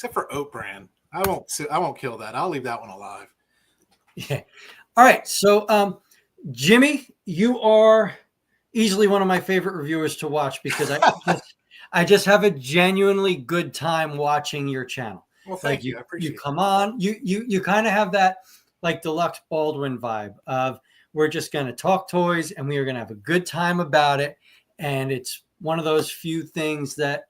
except for Oat Bran. I won't kill that. I'll leave that one alive. Yeah. All right. So, Jimmy, you are easily one of my favorite reviewers to watch because I just have a genuinely good time watching your channel. Well, thank Like you. I you appreciate come on, you kind of have that like Deluxe Baldwin vibe of we're just going to talk toys and we are going to have a good time about it. And it's one of those few things that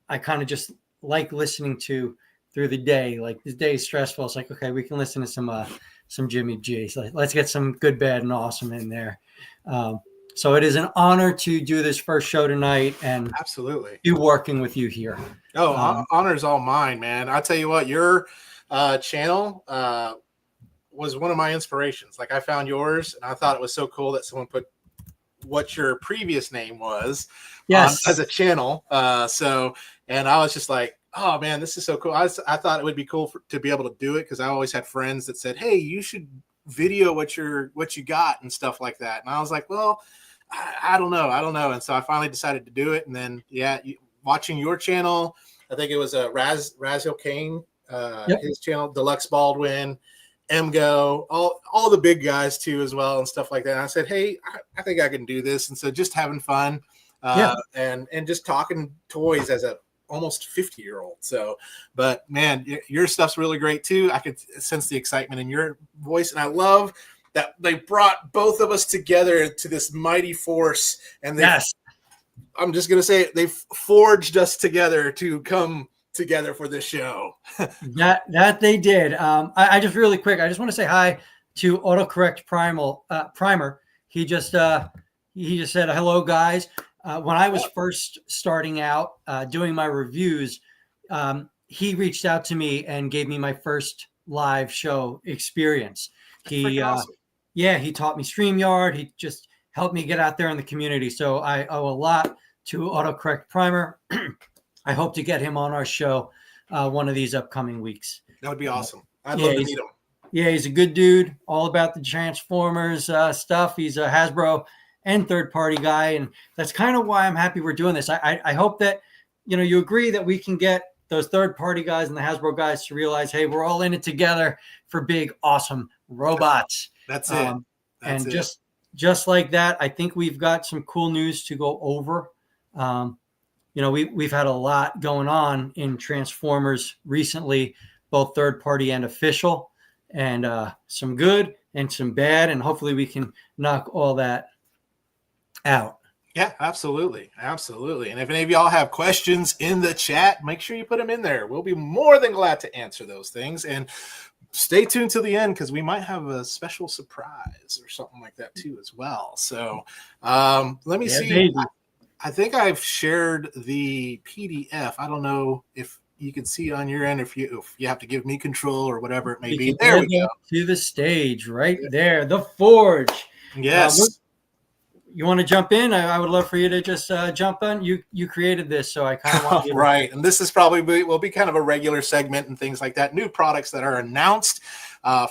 I kind of just like listening to through the day. Like the day is stressful. It's like, okay, we can listen to some Jimmy G. So let's get some good, bad, and awesome in there. So it is an honor to do this first show tonight and Absolutely be working with you here. Oh, honor's all mine, man. I'll tell you what, your channel was one of my inspirations. Like I found yours and I thought it was so cool that someone put what your previous name was Yes. as a channel. And I was just like, oh man, this is so cool. I thought it would be cool to be able to do it because I always had friends that said, hey, you should video what you got and stuff like that. And I was like, well, I don't know. And so I finally decided to do it. And then, watching your channel, I think it was Raziel Kane, his channel, Deluxe Baldwin, MGO, all the big guys too as well and stuff like that. And I said, hey, I think I can do this. And so just having fun and just talking toys as a almost 50-year-old. So, but man, your stuff's really great too. I could sense the excitement in your voice, and I love that they brought both of us together to this mighty force. And I'm just gonna say they've forged us together to come together for this show. that they did. I just really quick, I just want to say hi to Autocorrect Primer. He just said hello, guys. When I was first starting out doing my reviews, he reached out to me and gave me my first live show experience. Awesome. He taught me StreamYard. He just helped me get out there in the community. So I owe a lot to Autocorrect Primer. I hope to get him on our show one of these upcoming weeks. That would be awesome. I'd love to meet him. Yeah, he's a good dude, all about the Transformers stuff. He's a Hasbro and third-party guy, and that's kind of why I'm happy we're doing this. I hope that you agree that we can get those third-party guys and the Hasbro guys to realize, hey, we're all in it together for big, awesome robots. That's it. And just like that, I think we've got some cool news to go over. We've had a lot going on in Transformers recently, both third-party and official, and some good and some bad, and hopefully we can knock all that out. Yeah, absolutely. And if any of y'all have questions in the chat, make sure you put them in there. We'll be more than glad to answer those things. And stay tuned till the end because we might have a special surprise or something like that too as well. So let me see. I think I've shared the PDF. I don't know if you can see it on your end, if you have to give me control or whatever it may be. There we go. To the stage right there, the Forge. Yes. You want to jump in? I would love for you to just jump in. You created this, so I kind of want you to... Right. And this is will be kind of a regular segment and things like that. New products that are announced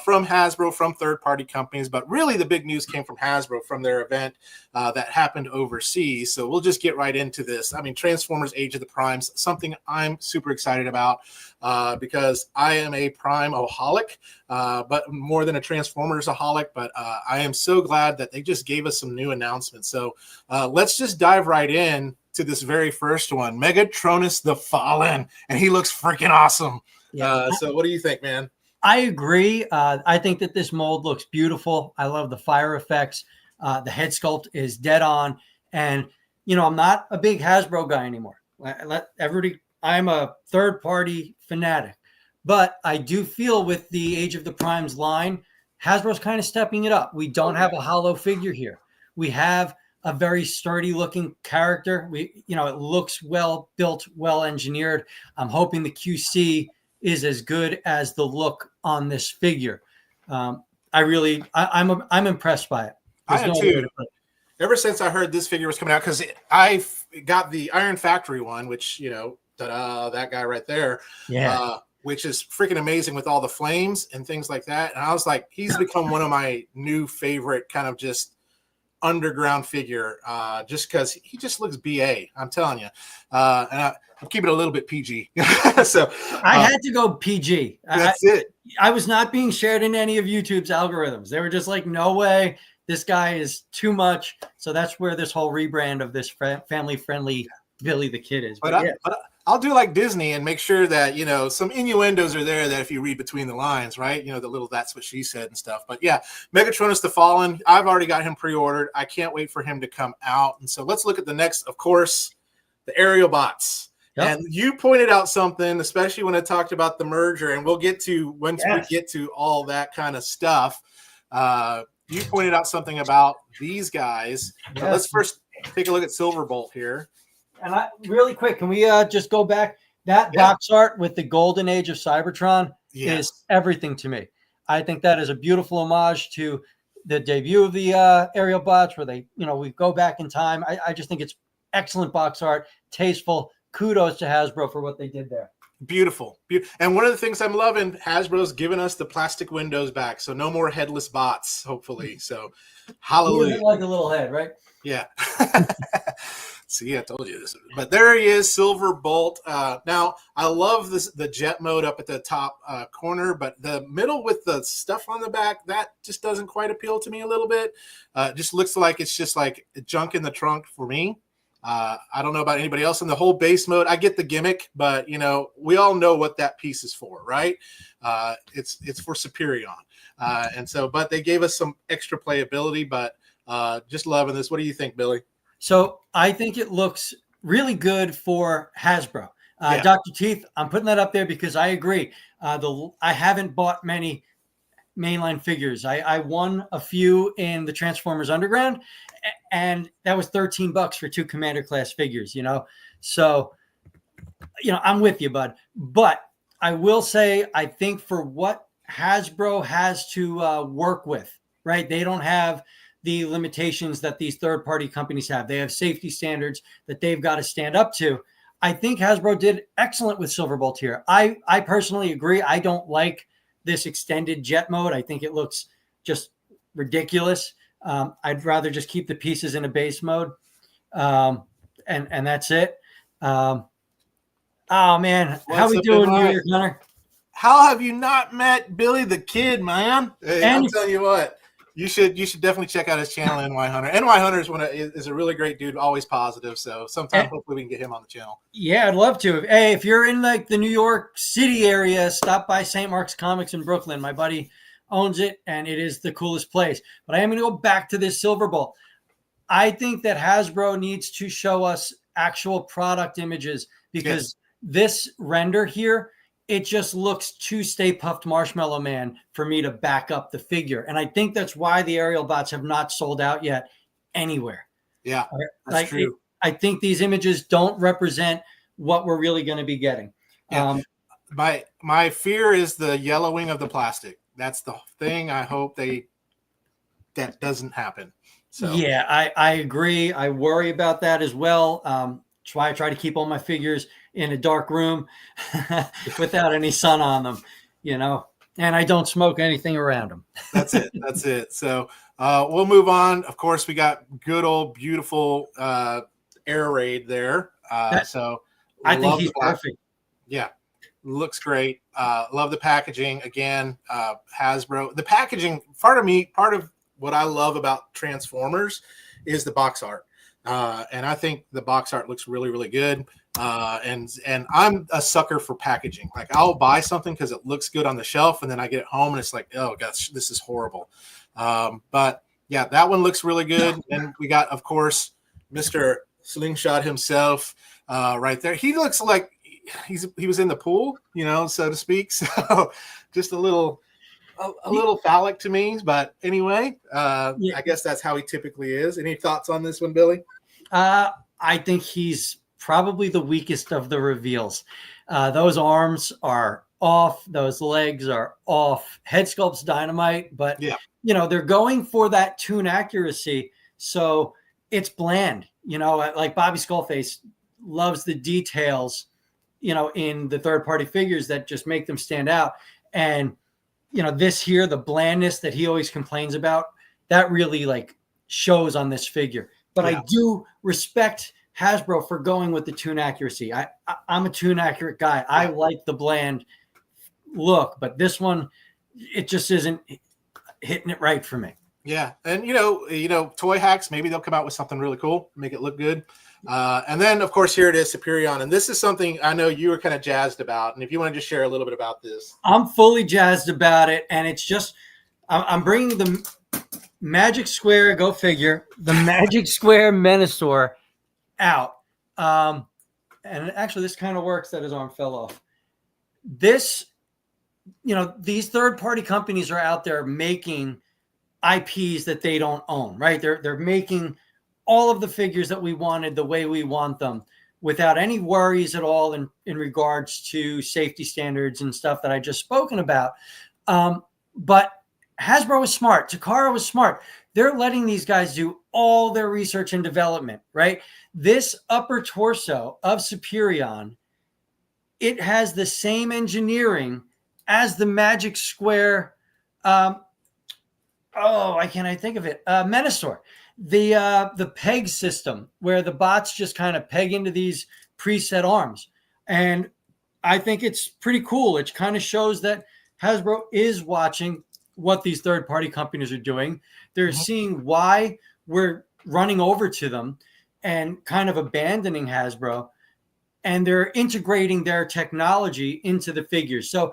from Hasbro, from third-party companies. But really the big news came from Hasbro from their event that happened overseas. So we'll just get right into this. I mean, Transformers Age of the Primes, something I'm super excited about because I am a Prime-aholic, but more than a Transformers-aholic. But I am so glad that they just gave us some new announcements. So let's just dive right in to this very first one, Megatronus the Fallen, and he looks freaking awesome. So what do you think, man? I agree. I think that this mold looks beautiful. I love the fire effects. The head sculpt is dead on. And, I'm not a big Hasbro guy anymore. I'm a third-party fanatic. But I do feel with the Age of the Primes line, Hasbro's kind of stepping it up. We don't have a hollow figure here. We have a very sturdy-looking character. It looks well built, well engineered. I'm hoping the QC is as good as the look on this figure. I'm impressed by it. I am too. Ever since I heard this figure was coming out, because I got the Iron Factory one, which that guy right there, which is freaking amazing with all the flames and things like that. And I was like, he's become one of my new favorite kind of just underground figure, just because he just looks BA. I'm telling you, and I'm keeping it a little bit PG. So I had to go PG. that's it. I was not being shared in any of YouTube's algorithms. They were just like, no way, this guy is too much. So that's where this whole rebrand of this family-friendly Billy the Kid is. But I'll do like Disney and make sure that, you know, some innuendos are there that if you read between the lines, right? You know, the little "that's what she said" and stuff. But yeah, Megatronus the Fallen, I've already got him pre-ordered. I can't wait for him to come out. And so let's look at the next, of course, the Aerial Bots. Yep. And you pointed out something, especially when I talked about the merger, and we'll get to once we get to all that kind of stuff. You pointed out something about these guys. Yes. So let's first take a look at Silverbolt here. And really quick, can we just go back? That box art with the golden age of Cybertron is everything to me. I think that is a beautiful homage to the debut of the Aerial Bots, where they, you know, we go back in time. I just think it's excellent box art, tasteful. Kudos to Hasbro for what they did there. Beautiful. And one of the things I'm loving, Hasbro's given us the plastic windows back, so no more headless bots, hopefully. So hallelujah. Like a little head, right? Yeah. See, I told you this. But there he is, Silverbolt. Now, I love the jet mode up at the top corner, but the middle with the stuff on the back, that just doesn't quite appeal to me a little bit. It just looks like it's just like junk in the trunk for me. I don't know about anybody else in the whole base mode. I get the gimmick, but, you know, we all know what that piece is for, right? It's for Superion. And so, but they gave us some extra playability, but just loving this. What do you think, Billy? So I think it looks really good for Hasbro. Dr. Teeth, I'm putting that up there because I agree. I haven't bought many mainline figures. I won a few in the Transformers Underground, and that was $13 for 2 Commander class figures, you know? So, you know, I'm with you, bud. But I will say, I think for what Hasbro has to work with, right? They don't have the limitations that these third-party companies have. They have safety standards that they've got to stand up to. I think Hasbro did excellent with Silverbolt here. I personally agree. I don't like this extended jet mode. I think it looks just ridiculous. I'd rather just keep the pieces in a base mode. And that's it. Oh, man. How we doing here, Gunner? How have you not met Billy the Kid, man? Hey, I'm telling you what. You should definitely check out his channel, NY Hunter. NY Hunter is a really great dude, always positive. So sometime hopefully we can get him on the channel. Yeah, I'd love to. Hey, if you're in like the New York City area, stop by St. Mark's Comics in Brooklyn. My buddy owns it, and it is the coolest place. But I am going to go back to this Silverbolt. I think that Hasbro needs to show us actual product images because this render here, it just looks too Stay Puft Marshmallow Man for me to back up the figure. And I think that's why the Aerial Bots have not sold out yet anywhere. Yeah, that's true. I think these images don't represent what we're really going to be getting. Yeah. My fear is the yellowing of the plastic. That's the thing. I hope that doesn't happen. So yeah, I agree. I worry about that as well. That's why I try to keep all my figures in a dark room without any sun on them, you know, and I don't smoke anything around them. That's it. So we'll move on. Of course, we got good old beautiful Air Raid there. So I think he's perfect. Yeah, looks great. Love the packaging. Again, Hasbro. The packaging, part of what I love about Transformers is the box art. And I think the box art looks really, really good. And I'm a sucker for packaging. Like I'll buy something because it looks good on the shelf, and then I get it home and it's like, oh gosh, this is horrible. But yeah, that one looks really good. And we got, of course, Mr. Slingshot himself right there. He looks like he was in the pool, you know, so to speak. So just a little phallic to me, but anyway, I guess that's how he typically is. Any thoughts on this one, Billy? I think he's probably the weakest of the reveals. Those arms are off. Those legs are off. Head sculpt's dynamite, but you know, they're going for that toon accuracy. So it's bland, you know, like Bobby Skullface loves the details, you know, in the third party figures that just make them stand out. And, you know, this here, the blandness that he always complains about, that really like shows on this figure. But Yeah. I do respect Hasbro for going with the tune accuracy. I'm a tune accurate guy. I like the bland look, but this one, it just isn't hitting it right for me. Yeah, and Toy Hacks, maybe they'll come out with something really cool, make it look good. And then, of course, here it is, Superion, and this is something I know you were kind of jazzed about. And if you want to just share a little bit about this, I'm fully jazzed about it, and it's just I'm bringing the Magic Square, go figure, the Magic Square Menasor out. And actually, this kind of works that his arm fell off. This, these third-party companies are out there making IPs that they don't own, right? They're making all of the figures that we wanted the way we want them without any worries at all in regards to safety standards and stuff that I just spoken about. But Hasbro was smart. Takara was smart. They're letting these guys do all their research and development, right? This upper torso of Superion, it has the same engineering as the Magic Square. Why can't I think of it? Menasor. The peg system where the bots just kind of peg into these preset arms. And I think it's pretty cool. It kind of shows that Hasbro is watching what these third-party companies are doing. They're seeing why we're running over to them and kind of abandoning Hasbro, and they're integrating their technology into the figures. So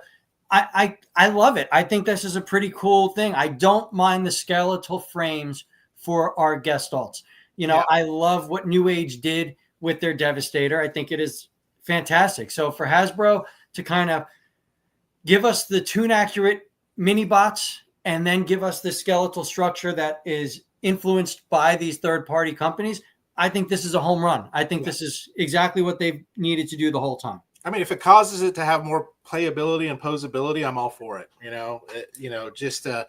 I love it. I think this is a pretty cool thing. I don't mind the skeletal frames for our Gestalts. I love what New Age did with their Devastator. I think it is fantastic. So for Hasbro to kind of give us the tune accurate mini bots and then give us the skeletal structure that is influenced by these third-party companies, I think this is a home run. I think this is exactly what they've needed to do the whole time. I mean, if it causes it to have more playability and posability, I'm all for it. Just to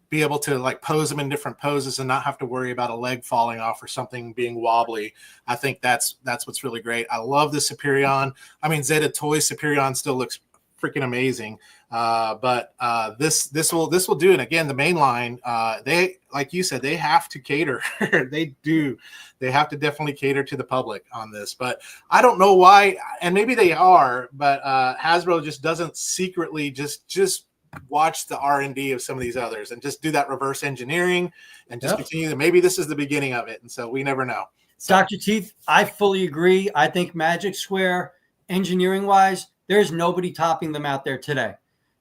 be able to like pose them in different poses and not have to worry about a leg falling off or something being wobbly. I think that's what's really great. I love the Superion. I mean, Zeta Toys Superion still looks freaking amazing. But this will do. And again, the main line, they, like you said, they have to cater. They have to definitely cater to the public on this, but I don't know why. And maybe they are, but Hasbro just doesn't secretly just watch the R&D of some of these others and just do that reverse engineering and just continue. Maybe this is the beginning of it. And so we never know. So, Dr. Teeth, I fully agree. I think Magic Square, engineering wise, there's nobody topping them out there today.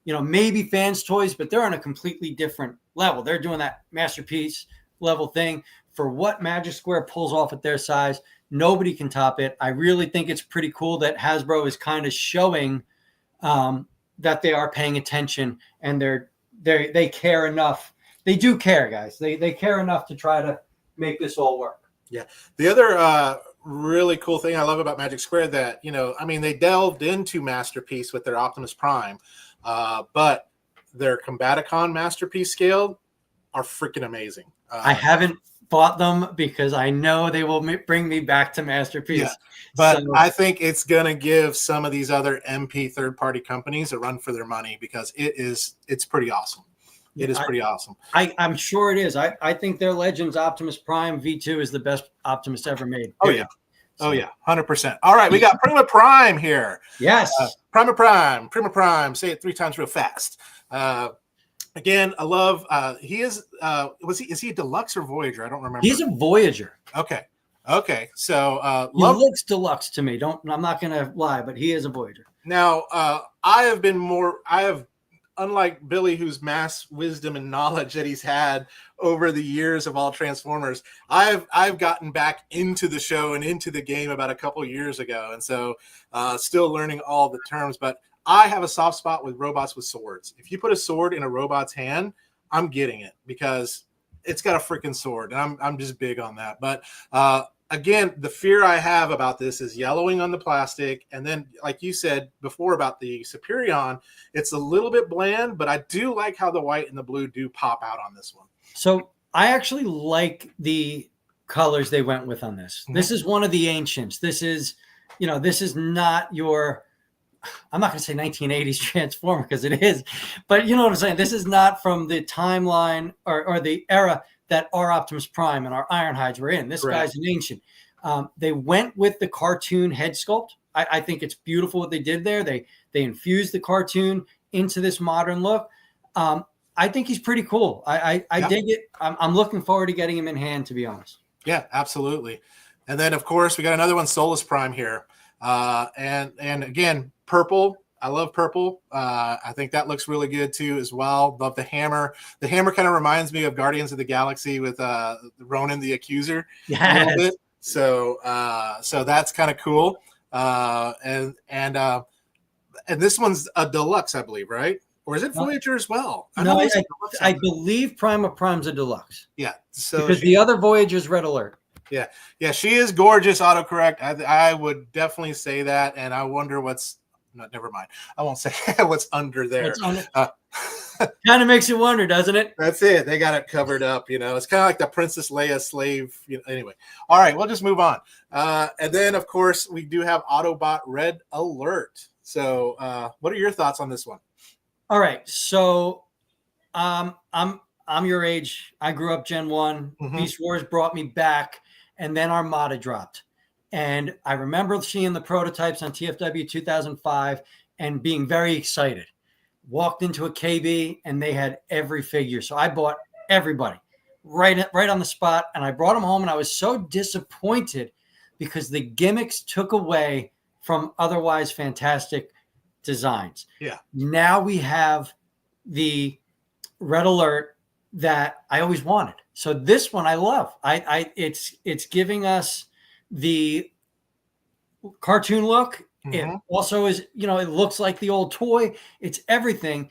Maybe Fans Toys, but they're on a completely different level. They're doing that masterpiece level thing. For what Magic Square pulls off at their size, nobody can top it. I really think it's pretty cool that Hasbro is kind of showing that they are paying attention and they care enough. They do care, guys. They care enough to try to make this all work. Yeah. The other really cool thing I love about Magic Square that, they delved into Masterpiece with their Optimus Prime, but their Combaticon Masterpiece scaled are freaking amazing. I haven't bought them because I know they will bring me back to Masterpiece. Yeah, but I think it's going to give some of these other MP third-party companies a run for their money because it's pretty awesome. It is pretty awesome. I'm sure it is. I think their Legends Optimus Prime V2 is the best Optimus ever made. Oh, yeah. So. Oh, yeah. 100%. All right. We got Prima Prime here. Yes. Prima Prime. Say it 3 times real fast. Again, I love, is he a Deluxe or Voyager? I don't remember. He's a Voyager. Okay. So, he looks Deluxe to me. I'm not going to lie, but he is a Voyager. Now, unlike Billy, whose mass wisdom and knowledge that he's had over the years of all Transformers, I've gotten back into the show and into the game about a couple years ago. And so still learning all the terms, but I have a soft spot with robots with swords. If you put a sword in a robot's hand, I'm getting it because it's got a freaking sword. And I'm just big on that. But again, the fear I have about this is yellowing on the plastic. And then, like you said before about the Superion, it's a little bit bland, but I do like how the white and the blue do pop out on this one. So I actually like the colors they went with on this. Mm-hmm. This is one of the ancients. This is not your, I'm not going to say 1980s Transformer because it is, but you know what I'm saying? This is not from the timeline or the era that our Optimus Prime and our Ironhides were in. This Correct. guy's an ancient. They went with the cartoon head sculpt. I think it's beautiful what they did there. They infused the cartoon into this modern look. I think he's pretty cool. I dig it. I'm looking forward to getting him in hand, to be honest. Yeah, absolutely. And then, of course, we got another one, Solus Prime here. And again, purple. I love purple. I think that looks really good too as well. Love the hammer. The hammer kind of reminds me of Guardians of the Galaxy with Ronan the Accuser. A little bit. So that's kind of cool. And this one's a deluxe, I believe, right? Or is it Voyager as well? I believe Prime of Prime's a deluxe. Yeah. So because the other Voyager's Red Alert. Yeah. She is gorgeous. Autocorrect. I would definitely say that, and I wonder what's. No, never mind. I won't say what's under there. Kind of makes you wonder, doesn't it? That's it. They got it covered up. It's kind of like the Princess Leia slave. Anyway. All right, we'll just move on. And then, of course, we do have Autobot Red Alert. So, what are your thoughts on this one? All right. So, I'm your age. I grew up Gen 1. Mm-hmm. Beast Wars brought me back, and then Armada dropped. And I remember seeing the prototypes on TFW 2005 and being very excited. Walked into a KB and they had every figure. So I bought everybody right on the spot. And I brought them home and I was so disappointed because the gimmicks took away from otherwise fantastic designs. Yeah. Now we have the Red Alert that I always wanted. So this one I love. It's giving us the cartoon look. Mm-hmm. It also is, it looks like the old toy. It's everything,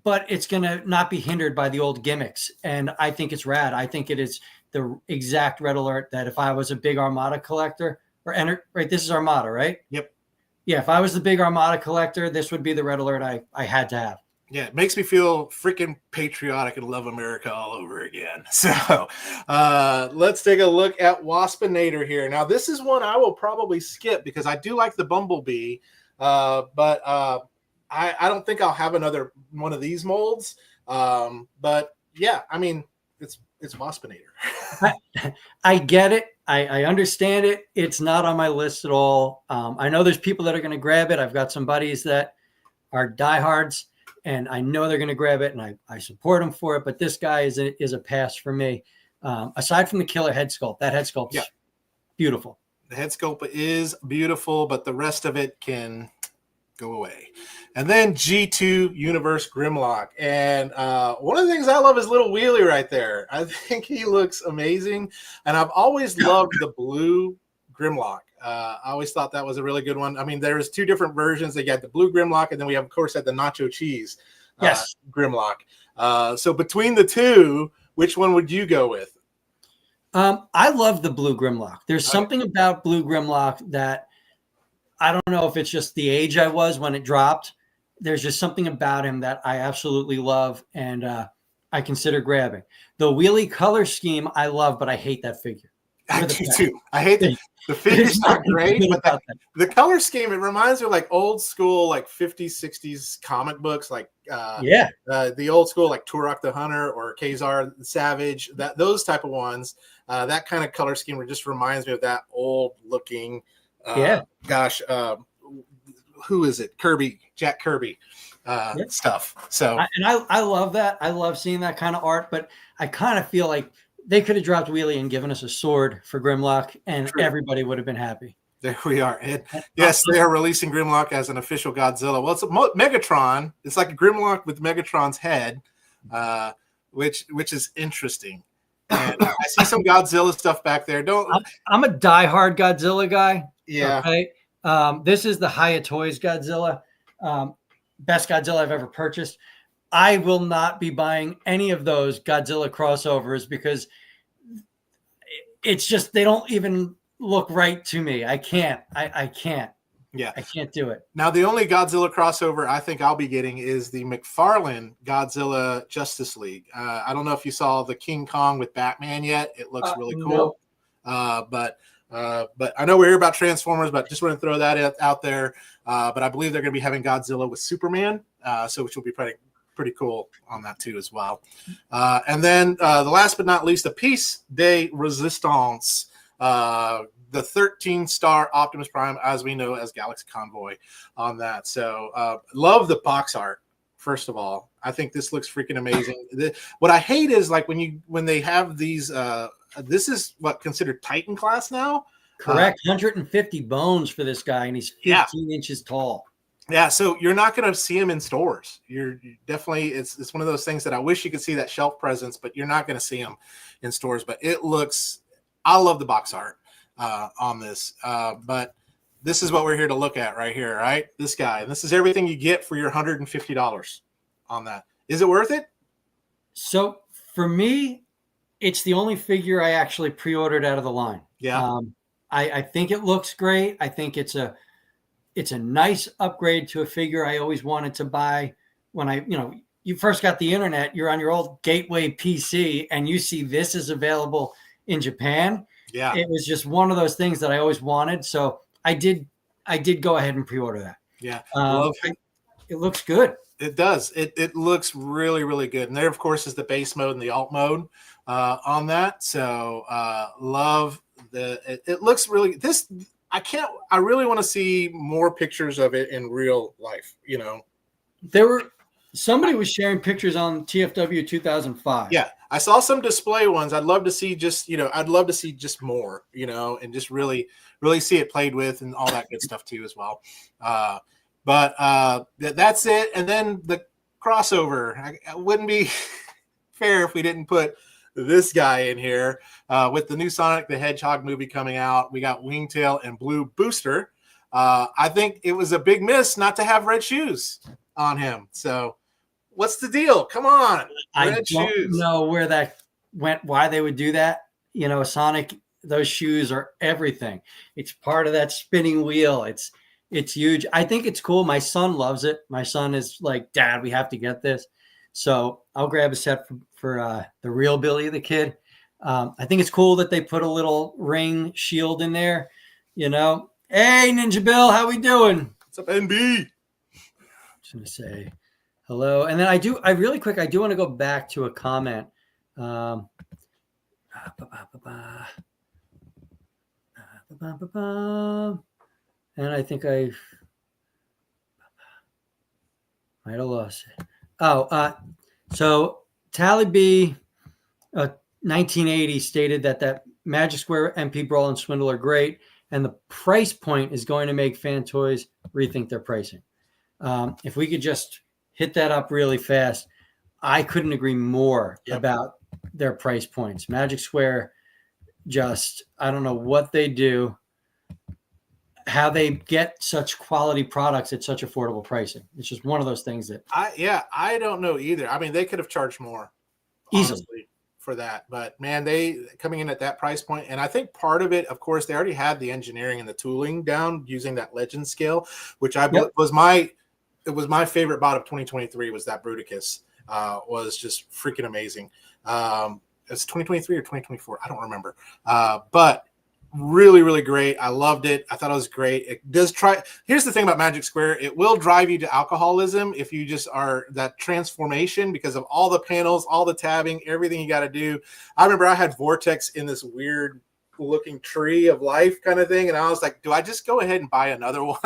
but it's going to not be hindered by the old gimmicks. And I think it's rad. I think it is the exact Red Alert that if I was a big Armada collector right, this is Armada, right? Yep. Yeah. If I was the big Armada collector, this would be the Red Alert I had to have. Yeah, it makes me feel freaking patriotic and love America all over again. So let's take a look at Waspinator here. Now, this is one I will probably skip because I do like the Bumblebee, but I don't think I'll have another one of these molds. But yeah, I mean, it's Waspinator. I get it. I understand it. It's not on my list at all. I know there's people that are going to grab it. I've got some buddies that are diehards. And I know they're going to grab it, and I support them for it. But this guy is a pass for me. Aside from the killer head sculpt, that head sculpt is beautiful. The head sculpt is beautiful, but the rest of it can go away. And then G2 Universe Grimlock. And one of the things I love is little Wheelie right there. I think he looks amazing. And I've always loved the blue Grimlock. I always thought that was a really good one. I mean, there's two different versions. They got the blue Grimlock, and then we have, of course, the nacho cheese Grimlock. So between the two, which one would you go with? I love the blue Grimlock. There's something about blue Grimlock that I don't know if it's just the age I was when it dropped. There's just something about him that I absolutely love, and I consider grabbing. The Wheelie color scheme I love, but I hate that figure. I do too. I hate the figure's not great, but the color scheme, it reminds me of like old school, like 50s, 60s comic books, like the old school, like Turok the Hunter or Kazar the Savage, those type of ones. That kind of color scheme just reminds me of that old looking, who is it? Jack Kirby stuff. So I love that. I love seeing that kind of art, but I kind of feel like they could have dropped Wheelie and given us a sword for Grimlock, and everybody would have been happy. There we are. And yes, they are releasing Grimlock as an official Godzilla. Well, it's a Megatron. It's like a Grimlock with Megatron's head, which is interesting. And I see some Godzilla stuff back there. I'm a diehard Godzilla guy. Yeah. Okay. This is the Hiya Toys Godzilla. Best Godzilla I've ever purchased. I will not be buying any of those Godzilla crossovers because it's just, they don't even look right to me. I can't. I can't. Yeah. I can't do it. Now, the only Godzilla crossover I think I'll be getting is the McFarlane Godzilla Justice League. I don't know if you saw the King Kong with Batman yet. It looks really cool. No. But I know we're here about Transformers, but just want to throw that out there. But I believe they're going to be having Godzilla with Superman, which will be pretty cool on that too as well. And then the last but not least, the Piece de Resistance, the 13-star Optimus Prime, as we know as Galaxy Convoy on that. So love the box art. First of all, I think this looks freaking amazing. What I hate is like when they have these. This is what considered Titan class now. Correct. 150 bones for this guy, and he's 15 inches tall. Yeah, so you're not going to see him in stores. You're definitely it's one of those things that I wish you could see that shelf presence, but you're not going to see him in stores. But it looks. I love the box art on this, but this is what we're here to look at right here, right? This guy, and this is everything you get for your $150 on that. Is it worth it? So for me, it's the only figure I actually pre-ordered out of the line. Yeah. I think it looks great. I think it's a nice upgrade to a figure I always wanted to buy. When you first got the internet, you're on your old Gateway PC and you see this is available in Japan. Yeah. It was just one of those things that I always wanted. So I did go ahead and pre-order that. Yeah. It looks good. It does. It looks really, really good. And there, of course, is the base mode and the alt mode on that. So love it looks really I really want to see more pictures of it in real life. Somebody was sharing pictures on TFW 2005. Yeah, I saw some display ones. I'd love to see just more, and just really, really see it played with and all that good stuff too as well. But that's it. And then the crossover. It wouldn't be fair if we didn't put this guy in here with the new Sonic the Hedgehog movie coming out. We got Wingtail and Blue Booster. I think it was a big miss not to have red shoes on him. So what's the deal? Come on. I don't know where that went, why they would do that. Sonic, those shoes are everything. It's part of that spinning wheel. It's huge. I think it's cool. My son loves it. My son is like, Dad, we have to get this. So I'll grab a set for the real Billy the Kid. I think it's cool that they put a little ring shield in there. Hey, Ninja Bill, how we doing? What's up, NB? Just gonna say hello, and then I do want to go back to a comment. And I think I might have lost it. So Tally B, 1980 stated that Magic Square, MP Brawl, and Swindle are great, and the price point is going to make fan toys rethink their pricing. If we could just hit that up really fast, I couldn't agree more about their price points. Magic Square, I don't know what they do, how they get such quality products at such affordable pricing. It's just one of those things that I don't know either. I mean, they could have charged more easily for that, but man, they coming in at that price point. And I think part of it, of course, they already had the engineering and the tooling down using that legend scale, which was my favorite bot of 2023 was that Bruticus. Was just freaking amazing. It's 2023 or 2024. I don't remember. But really, really great. I loved it. I thought it was great. It does here's the thing about Magic Square. It will drive you to alcoholism if you just are that transformation because of all the panels, all the tabbing, everything you got to do. I remember I had Vortex in this weird looking tree of life kind of thing. And I was like, do I just go ahead and buy another one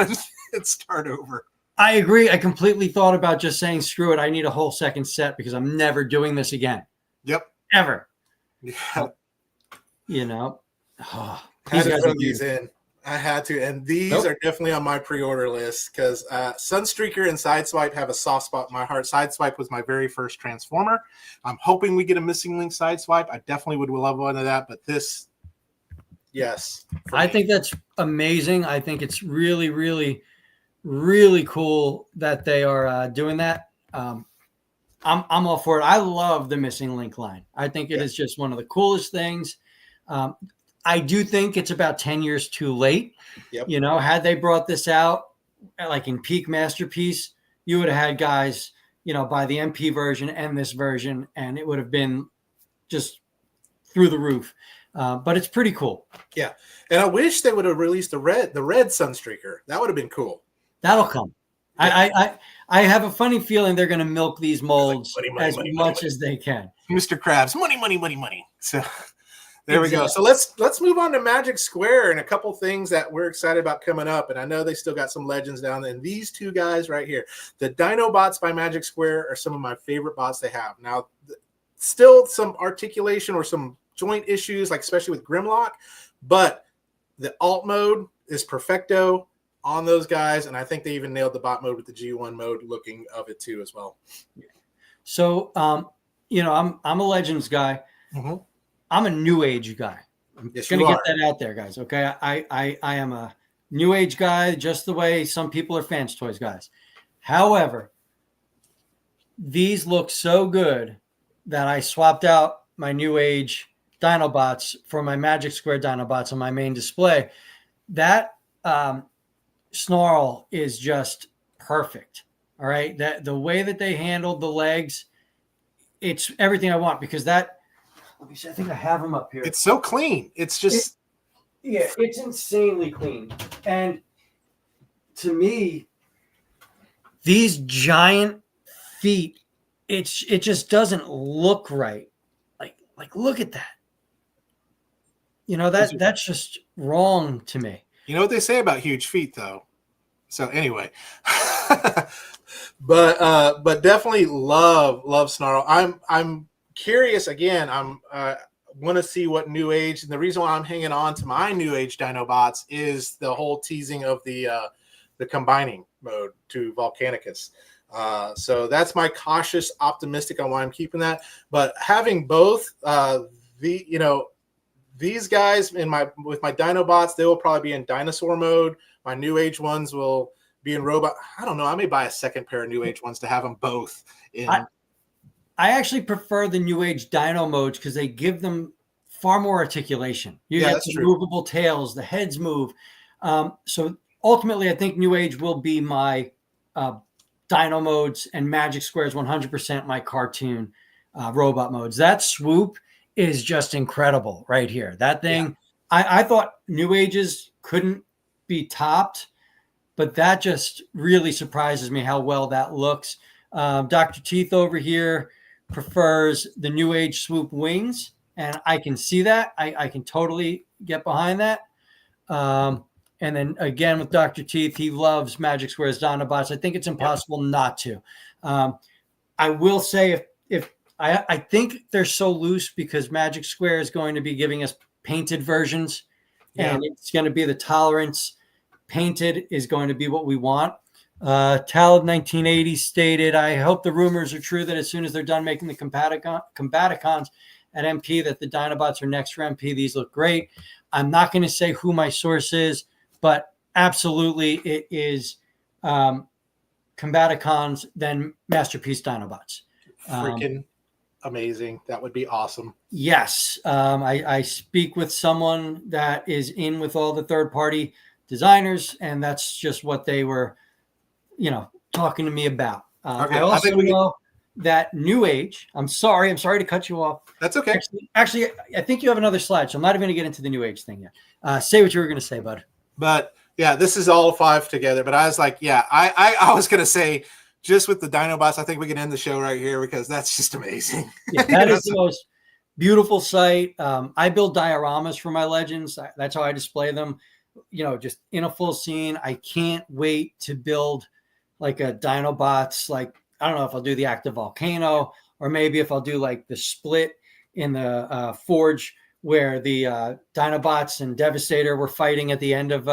and start over? I agree. I completely thought about just saying, screw it. I need a whole second set because I'm never doing this again. Yep. Ever. Yeah. These guys are these in. I had to. And these are definitely on my pre-order list because Sunstreaker and Sideswipe have a soft spot in my heart. Sideswipe was my very first Transformer. I'm hoping we get a Missing Link Sideswipe. I definitely would love one of that. But this, yes. I think that's amazing. I think it's really, really, really cool that they are doing that. I'm all for it. I love the Missing Link line. I think it is just one of the coolest things. I do think it's about 10 years too late. Yep. Had they brought this out like in peak Masterpiece, you would have had guys, buy the MP version and this version, and it would have been just through the roof. But it's pretty cool. Yeah. And I wish they would have released the red Sunstreaker. That would have been cool. That'll come. I have a funny feeling they're going to milk these molds money, as money, much money. as they can. Mr. Krabs, money, money, money, money. So there we go. Exactly. So let's move on to Magic Square and a couple things that we're excited about coming up. And I know they still got some legends down there. And these two guys right here, the Dinobots by Magic Square, are some of my favorite bots they have. Now, still some articulation or some joint issues, like especially with Grimlock, but the alt mode is perfecto on those guys, and I think they even nailed the bot mode with the G1 mode looking of it too as well. So, I'm a Legends guy. Mm-hmm. I'm a New Age guy. I'm Yes, going to you get that out there, guys. Okay, I am a New Age guy, just the way some people are Fans Toys guys. However, these look so good that I swapped out my New Age Dinobots for my Magic Square Dinobots on my main display. That snarl is just perfect. All right. That the way that they handled the legs, it's everything I want, because that, let me see, I think I have them up here. It's so clean. It's just It's insanely clean. And to me, these giant feet, it just doesn't look right. Like look at that. That's just wrong to me. You know what they say about huge feet, though. So anyway, but definitely love Snarl. I'm curious again. I'm want to see what New Age, and the reason why I'm hanging on to my New Age Dinobots is the whole teasing of the combining mode to Volcanicus. So that's my cautious optimistic on why I'm keeping that. But having both these guys with my Dinobots, they will probably be in dinosaur mode. My New Age ones will be in robot. I don't know. I may buy a second pair of New Age ones to have them both in. I actually prefer the New Age Dino modes because they give them far more articulation. You get the movable tails, the heads move. So ultimately, I think New Age will be my Dino modes, and Magic Square is 100% my cartoon robot modes. That swoop is just incredible right here. That thing, I thought New Ages couldn't be topped, but that just really surprises me how well that looks. Dr. Teeth over here prefers the New Age swoop wings, and I can see that. I can totally get behind that. And then again with Dr. Teeth, he loves Magic Square's Dinobots. I think it's impossible not to. I will say if I think they're so loose because Magic Square is going to be giving us painted versions, and it's going to be the tolerance. Painted is going to be what we want. Talib 1980 stated, I hope the rumors are true that as soon as they're done making the Combaticons at MP, that the Dinobots are next for MP. These look great. I'm not going to say who my source is, but absolutely it is Combaticons, then Masterpiece Dinobots. Freaking amazing. That would be awesome. Yes. I speak with someone that is in with all the third-party designers, and that's just what they were, talking to me about. I also know that New Age, I'm sorry to cut you off. That's okay. Actually, I think you have another slide, so I'm not even going to get into the New Age thing yet. Say what you were going to say, bud. But yeah, this is all 5 together. But I was like, I was going to say, just with the Dinobots, I think we can end the show right here because that's just amazing. Yeah, that is the most beautiful sight. I build dioramas for my Legends. That's how I display them, just in a full scene. I can't wait to build like a Dinobots. Like, I don't know if I'll do the active volcano, or maybe if I'll do like the split in the Forge where the Dinobots and Devastator were fighting at the end of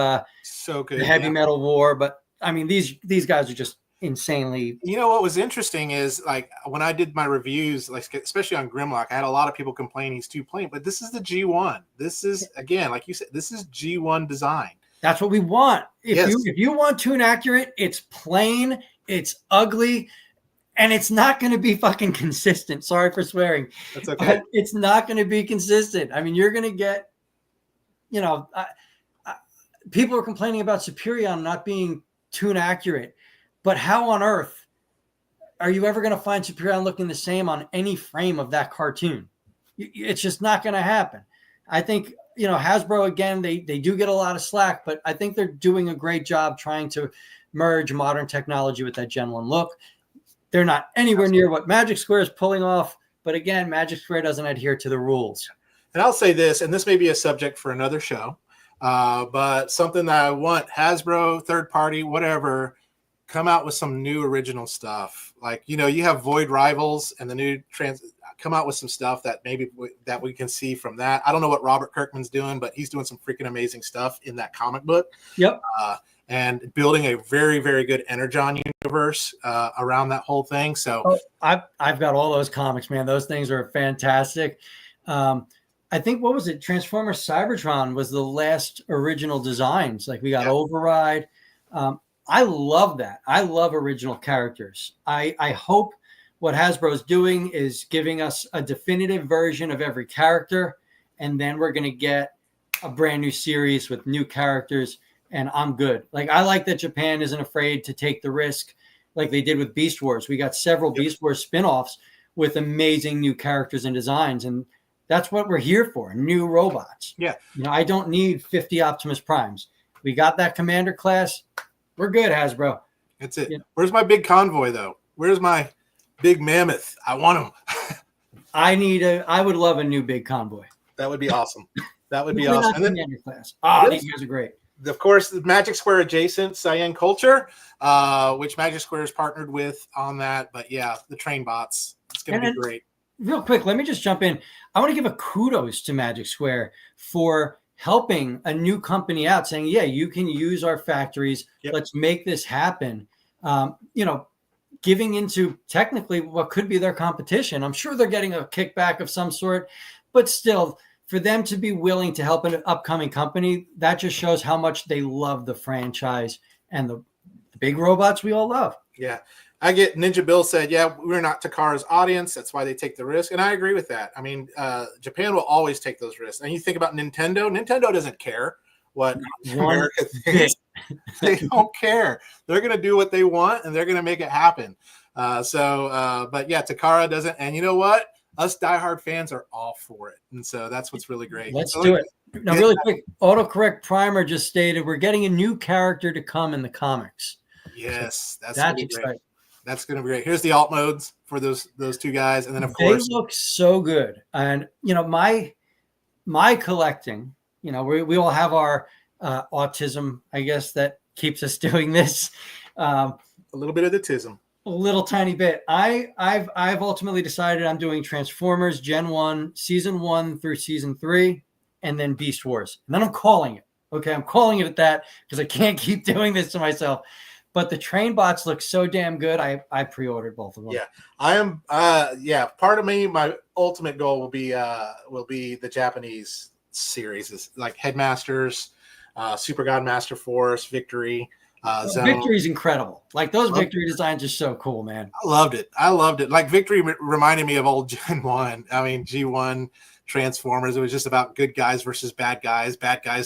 so good, the Heavy Metal War. But I mean, these guys are just insanely. What was interesting is, like, when I did my reviews, like especially on Grimlock, I had a lot of people complain he's too plain, but this is the G1. This is, again, like you said, this is G1 design. That's what we want. If you want Toon Accurate, it's plain, it's ugly, and it's not going to be fucking consistent. Sorry for swearing. That's okay. It's not going to be consistent. I mean, you're going to get, people are complaining about Superion not being Toon Accurate. But how on earth are you ever going to find Superion looking the same on any frame of that cartoon? It's just not going to happen. I think, Hasbro, again, they do get a lot of slack, but I think they're doing a great job trying to merge modern technology with that Gen 1 look. They're not anywhere near what Magic Square is pulling off. But again, Magic Square doesn't adhere to the rules. And I'll say this, and this may be a subject for another show, but something that I want Hasbro, third party, whatever, come out with some new original stuff. Like, you know, you have Void Rivals and the new come out with some stuff that maybe that we can see from that. I don't know what Robert Kirkman's doing, but he's doing some freaking amazing stuff in that comic book. Yep. And building a very, very good Energon universe around that whole thing. So I've got all those comics, man. Those things are fantastic. I think, what was it? Transformers Cybertron was the last original designs. Like, we got Override. I love that. I love original characters. I hope what Hasbro is doing is giving us a definitive version of every character, and then we're going to get a brand new series with new characters, and I'm good. Like, I like that Japan isn't afraid to take the risk like they did with Beast Wars. We got several Beast Wars spinoffs with amazing new characters and designs, and that's what we're here for, new robots. Yeah. You know, I don't need 50 Optimus Primes. We got that Commander class. We're good, Hasbro. That's it. Yeah. Where's my big convoy, though? Where's my big mammoth? I want him. I would love a new big convoy. That would be awesome. That would be Hopefully awesome. not And then, Commander class. Oh, these guys are great. of course, the Magic Square adjacent Cyan Culture, which Magic Square is partnered with on that. But yeah, the train bots. It's going to be great. Real quick, let me just jump in. I want to give a kudos to Magic Square for helping a new company out, saying, yeah, you can use our factories. Yep. Let's make this happen. You know, giving into technically what could be their competition. I'm sure they're getting a kickback of some sort, but still, for them to be willing to help an upcoming company, that just shows how much they love the franchise and the big robots we all love. Yeah. I get Ninja Bill said, yeah, we're not Takara's audience. That's why they take the risk. And I agree with that. I mean, Japan will always take those risks. And you think about Nintendo. Nintendo doesn't care what America thinks. They don't care. They're going to do what they want, and they're going to make it happen. But yeah, Takara doesn't. And you know what? Us diehard fans are all for it. And so that's what's really great. Let's do it. Now, really quick, autocorrect primer just stated we're getting a new character to come in the comics. Yes, that's exciting. That's going to be great. Here's the alt modes for those two guys, and then of course they look so good. And you know, my collecting. You know, we all have our autism, I guess, that keeps us doing this. A little bit of the tism. A little tiny bit. I've ultimately decided I'm doing Transformers Gen 1, Season 1 through Season 3, and then Beast Wars. And then I'm calling it. Okay, I'm calling it at that because I can't keep doing this to myself. But the train bots look so damn good. I pre-ordered both of them. Yeah, I am. Part of me, my ultimate goal will be the Japanese series, is like Headmasters, Super God Master Force, Victory. Victory's incredible. Like, those Victory designs are so cool, man. I loved it. Like, Victory reminded me of old Gen 1. I mean, G1 Transformers. It was just about good guys versus bad guys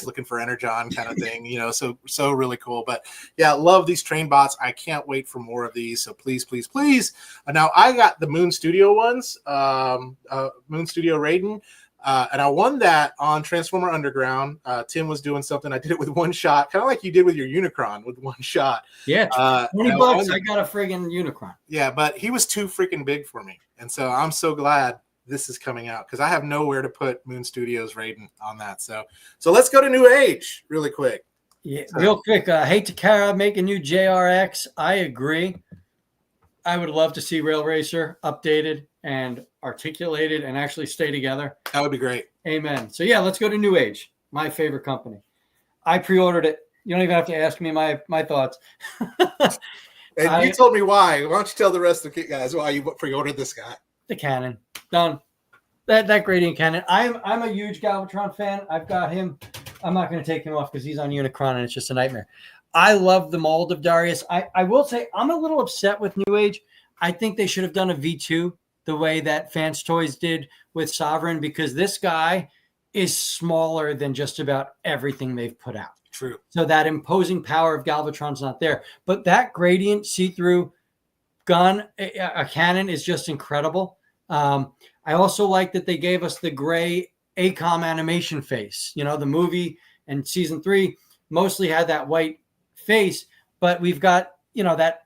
looking for Energon kind of thing, you know, so really cool. But yeah, love these train bots. I can't wait for more of these. So please. Now I got the Moon Studio ones, Moon Studio Raiden. And I won that on Transformer Underground. Tim was doing something. I did it with one shot, kind of like you did with your Unicron with one shot. Yeah, $20. I got a friggin' Unicron. Yeah, but he was too freaking big for me. And so I'm so glad this is coming out because I have nowhere to put Moon Studios Raiden on that. So let's go to New Age really quick. Yeah, real quick. Hey, Takara, make a new JRX. I agree. I would love to see Rail Racer updated and articulated and actually stay together. That would be great. Amen. So yeah, let's go to New Age, my favorite company. I pre-ordered it. You don't even have to ask me my thoughts. And you told me why. Why don't you tell the rest of the guys why you pre-ordered this guy? The cannon. Done. That gradient cannon. I'm a huge Galvatron fan. I've got him. I'm not going to take him off because he's on Unicron and it's just a nightmare. I love the mold of Darius. I will say I'm a little upset with New Age. I think they should have done a V2 the way that Fans Toys did with Sovereign, because this guy is smaller than just about everything they've put out. True. So that imposing power of Galvatron's not there. But that gradient see-through gun, a cannon, is just incredible. I also like that they gave us the gray ACOM animation face. You know, the movie and Season 3 mostly had that white face, but we've got, that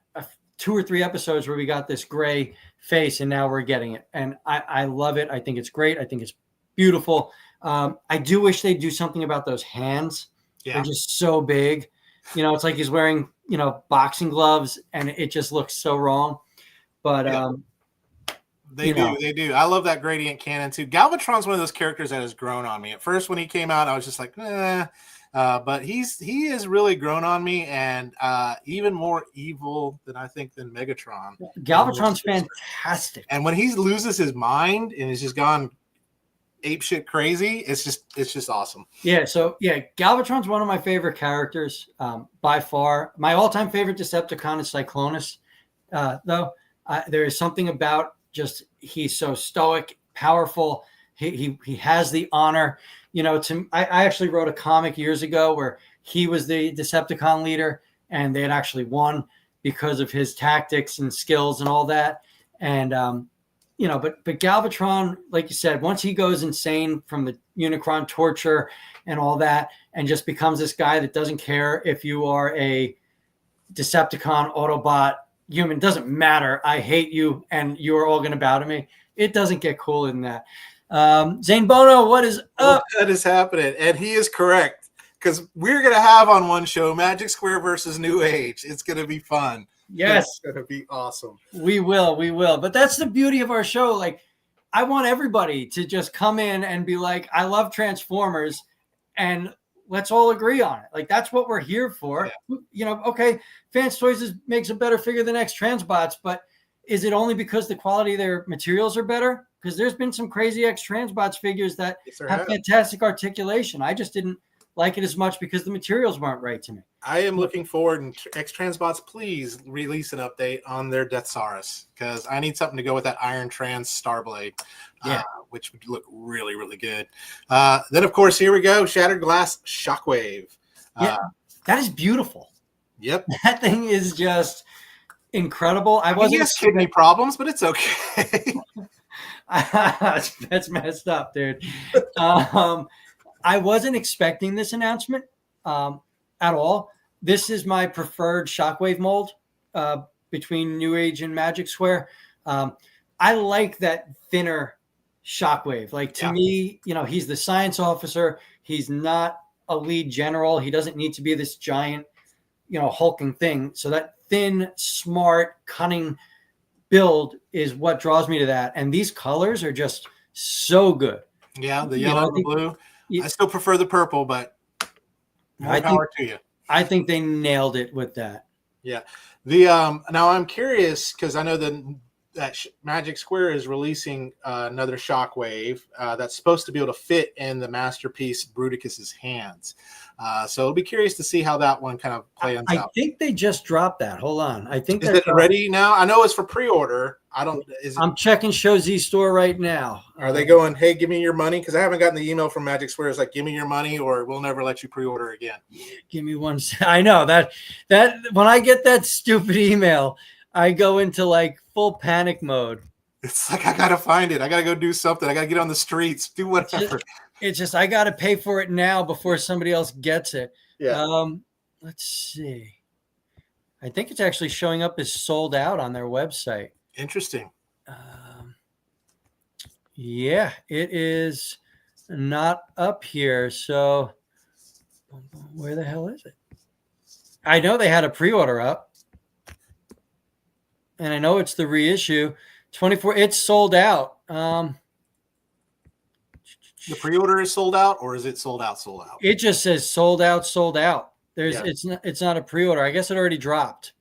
2 or 3 episodes where we got this gray face, and now we're getting it. And I love it. I think it's great. I think it's beautiful. I do wish they'd do something about those hands. Yeah. They're just so big. It's like he's wearing, boxing gloves, and it just looks so wrong. But They do. I love that gradient cannon too. Galvatron's one of those characters that has grown on me. At first, when he came out, I was just like, but he has really grown on me, and even more evil than Megatron. Galvatron's fantastic. And when he loses his mind and is just gone apeshit crazy, it's just awesome. Yeah. So Galvatron's one of my favorite characters by far. My all-time favorite Decepticon is Cyclonus, though. There is something about just he's so stoic, powerful. He has the honor. I actually wrote a comic years ago where he was the Decepticon leader, and they had actually won because of his tactics and skills and all that. And but Galvatron, like you said, once he goes insane from the Unicron torture and all that, and just becomes this guy that doesn't care if you are a Decepticon, Autobot, human, doesn't matter. I hate you, and you're all going to bow to me. It doesn't get cooler than that. Zane Bono, what is up? That is happening, and he is correct, because we're going to have on one show Magic Square versus New Age. It's going to be fun. Yes, it's going to be awesome. We will. But that's the beauty of our show. Like, I want everybody to just come in and be like, I love Transformers, and let's all agree on it. Like, that's what we're here for. Yeah. Okay, Fans Toys makes a better figure than X-Transbots, but is it only because the quality of their materials are better? Because there's been some crazy X-Transbots figures that have fantastic articulation. I just didn't like it as much because the materials weren't right to me. I am looking forward, and X-Transbots, please release an update on their Deathsaurus, because I need something to go with that Iron Trans Starblade, which would look really, really good. Then, of course, here we go, Shattered Glass Shockwave. That is beautiful. Yep. That thing is just incredible. He has kidney problems, but it's okay. That's messed up, dude. I wasn't expecting this announcement at all. This is my preferred Shockwave mold between New Age and Magic Square. I like that thinner Shockwave. Like, to me, he's the science officer. He's not a lead general. He doesn't need to be this giant, hulking thing. So that thin, smart, cunning build is what draws me to that. And these colors are just so good. Yeah, the yellow and the blue. I still prefer the purple, but more power to you. I think they nailed it with that. Yeah. The now I'm curious, because I know that Magic Square is releasing another Shockwave that's supposed to be able to fit in the masterpiece Bruticus's hands. So I'll be curious to see how that one kind of plays out. I think they just dropped that. Hold on. I think is it ready now? I know it's for pre-order. I'm checking Show Z store right now. Are they going, hey, give me your money? Because I haven't gotten the email from Magic Square. It's like, give me your money, or we'll never let you pre-order again. Give me one. I know that when I get that stupid email, I go into like full panic mode. It's like, I gotta find it. I gotta go do something. I gotta get on the streets, do whatever. It's just I gotta pay for it now before somebody else gets it. Yeah. Let's see. I think it's actually showing up as sold out on their website. Interesting. Yeah, it is not up here. So where the hell is it? I know they had a pre-order up, and I know it's the reissue. 24. It's sold out. The pre-order is sold out, or is it sold out? Sold out. It just says sold out. Sold out. It's not a pre-order. I guess it already dropped.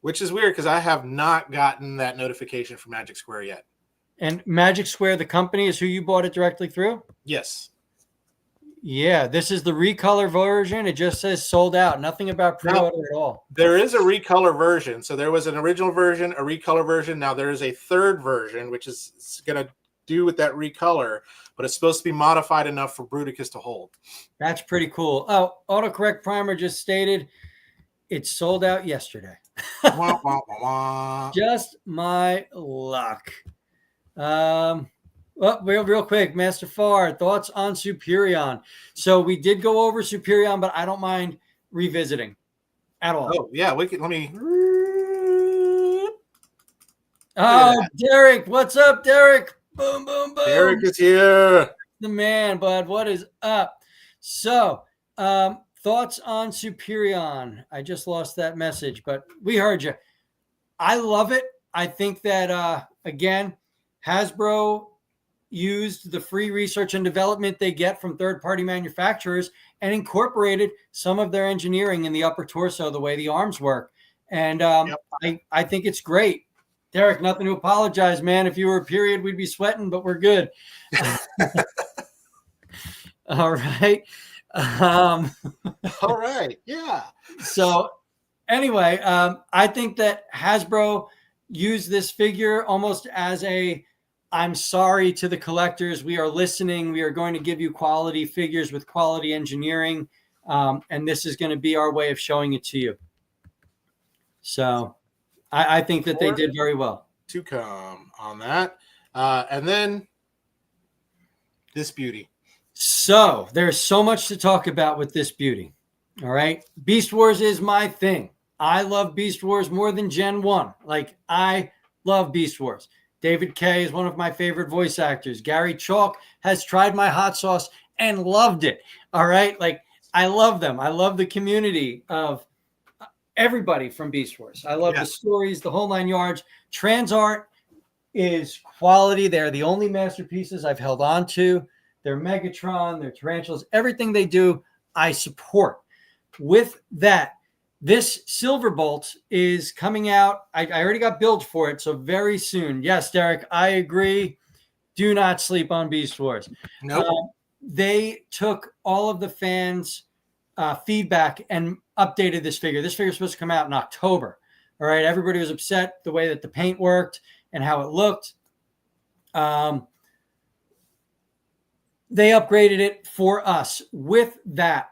Which is weird, because I have not gotten that notification from Magic Square yet. And Magic Square, the company, is who you bought it directly through? Yes. Yeah, this is the recolor version. It just says sold out. Nothing about pre-order at all. There is a recolor version. So there was an original version, a recolor version. Now there is a third version, which is going to do with that recolor, but it's supposed to be modified enough for Bruticus to hold. That's pretty cool. Oh, autocorrect primer just stated it's sold out yesterday. Wah, wah, wah, wah. Just my luck. Well, real quick, Master Farr, thoughts on Superion? So we did go over Superion, but I don't mind revisiting. at all. Oh yeah, we can. Let me. Oh, Derek, what's up, Derek? Boom, boom, boom. Derek is here. The man, bud. What is up? So, thoughts on Superion? I just lost that message, but we heard you. I love it. I think that, again, Hasbro used the free research and development they get from third-party manufacturers and incorporated some of their engineering in the upper torso, the way the arms work. And I think it's great. Derek, nothing to apologize, man. If you were a period, we'd be sweating, but we're good. All right. All right. Yeah. So anyway, I think that Hasbro used this figure almost as a, I'm sorry to the collectors. We are listening. We are going to give you quality figures with quality engineering. And this is going to be our way of showing it to you. So I think that they did very well. To come on that. And then this beauty. So there's so much to talk about with this beauty. All right. Beast Wars is my thing. I love Beast Wars more than Gen 1. Like, I love Beast Wars. David Kaye is one of my favorite voice actors. Gary Chalk has tried my hot sauce and loved it. All right. Like, I love them. I love the community of everybody from Beast Wars. I love the stories, the whole 9 yards. Transart is quality. They're the only masterpieces I've held on to. Their Megatron, their Tarantulas, everything they do, I support. With that, this Silverbolt is coming out. I already got builds for it, so very soon. Yes, Derek, I agree. Do not sleep on Beast Wars. Nope. They took all of the fans' feedback and updated this figure. This figure is supposed to come out in October. All right. Everybody was upset the way that the paint worked and how it looked. They upgraded it for us. With that,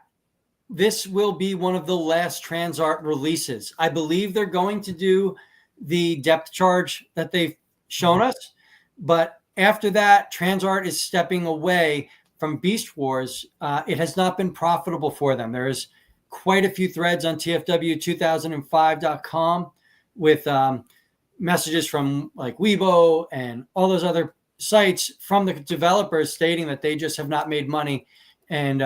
this will be one of the last Transart releases. I believe they're going to do the depth charge that they've shown us. But after that, Transart is stepping away from Beast Wars. It has not been profitable for them. There's quite a few threads on TFW2005.com with messages from like Weibo and all those other sites from the developers stating that they just have not made money. And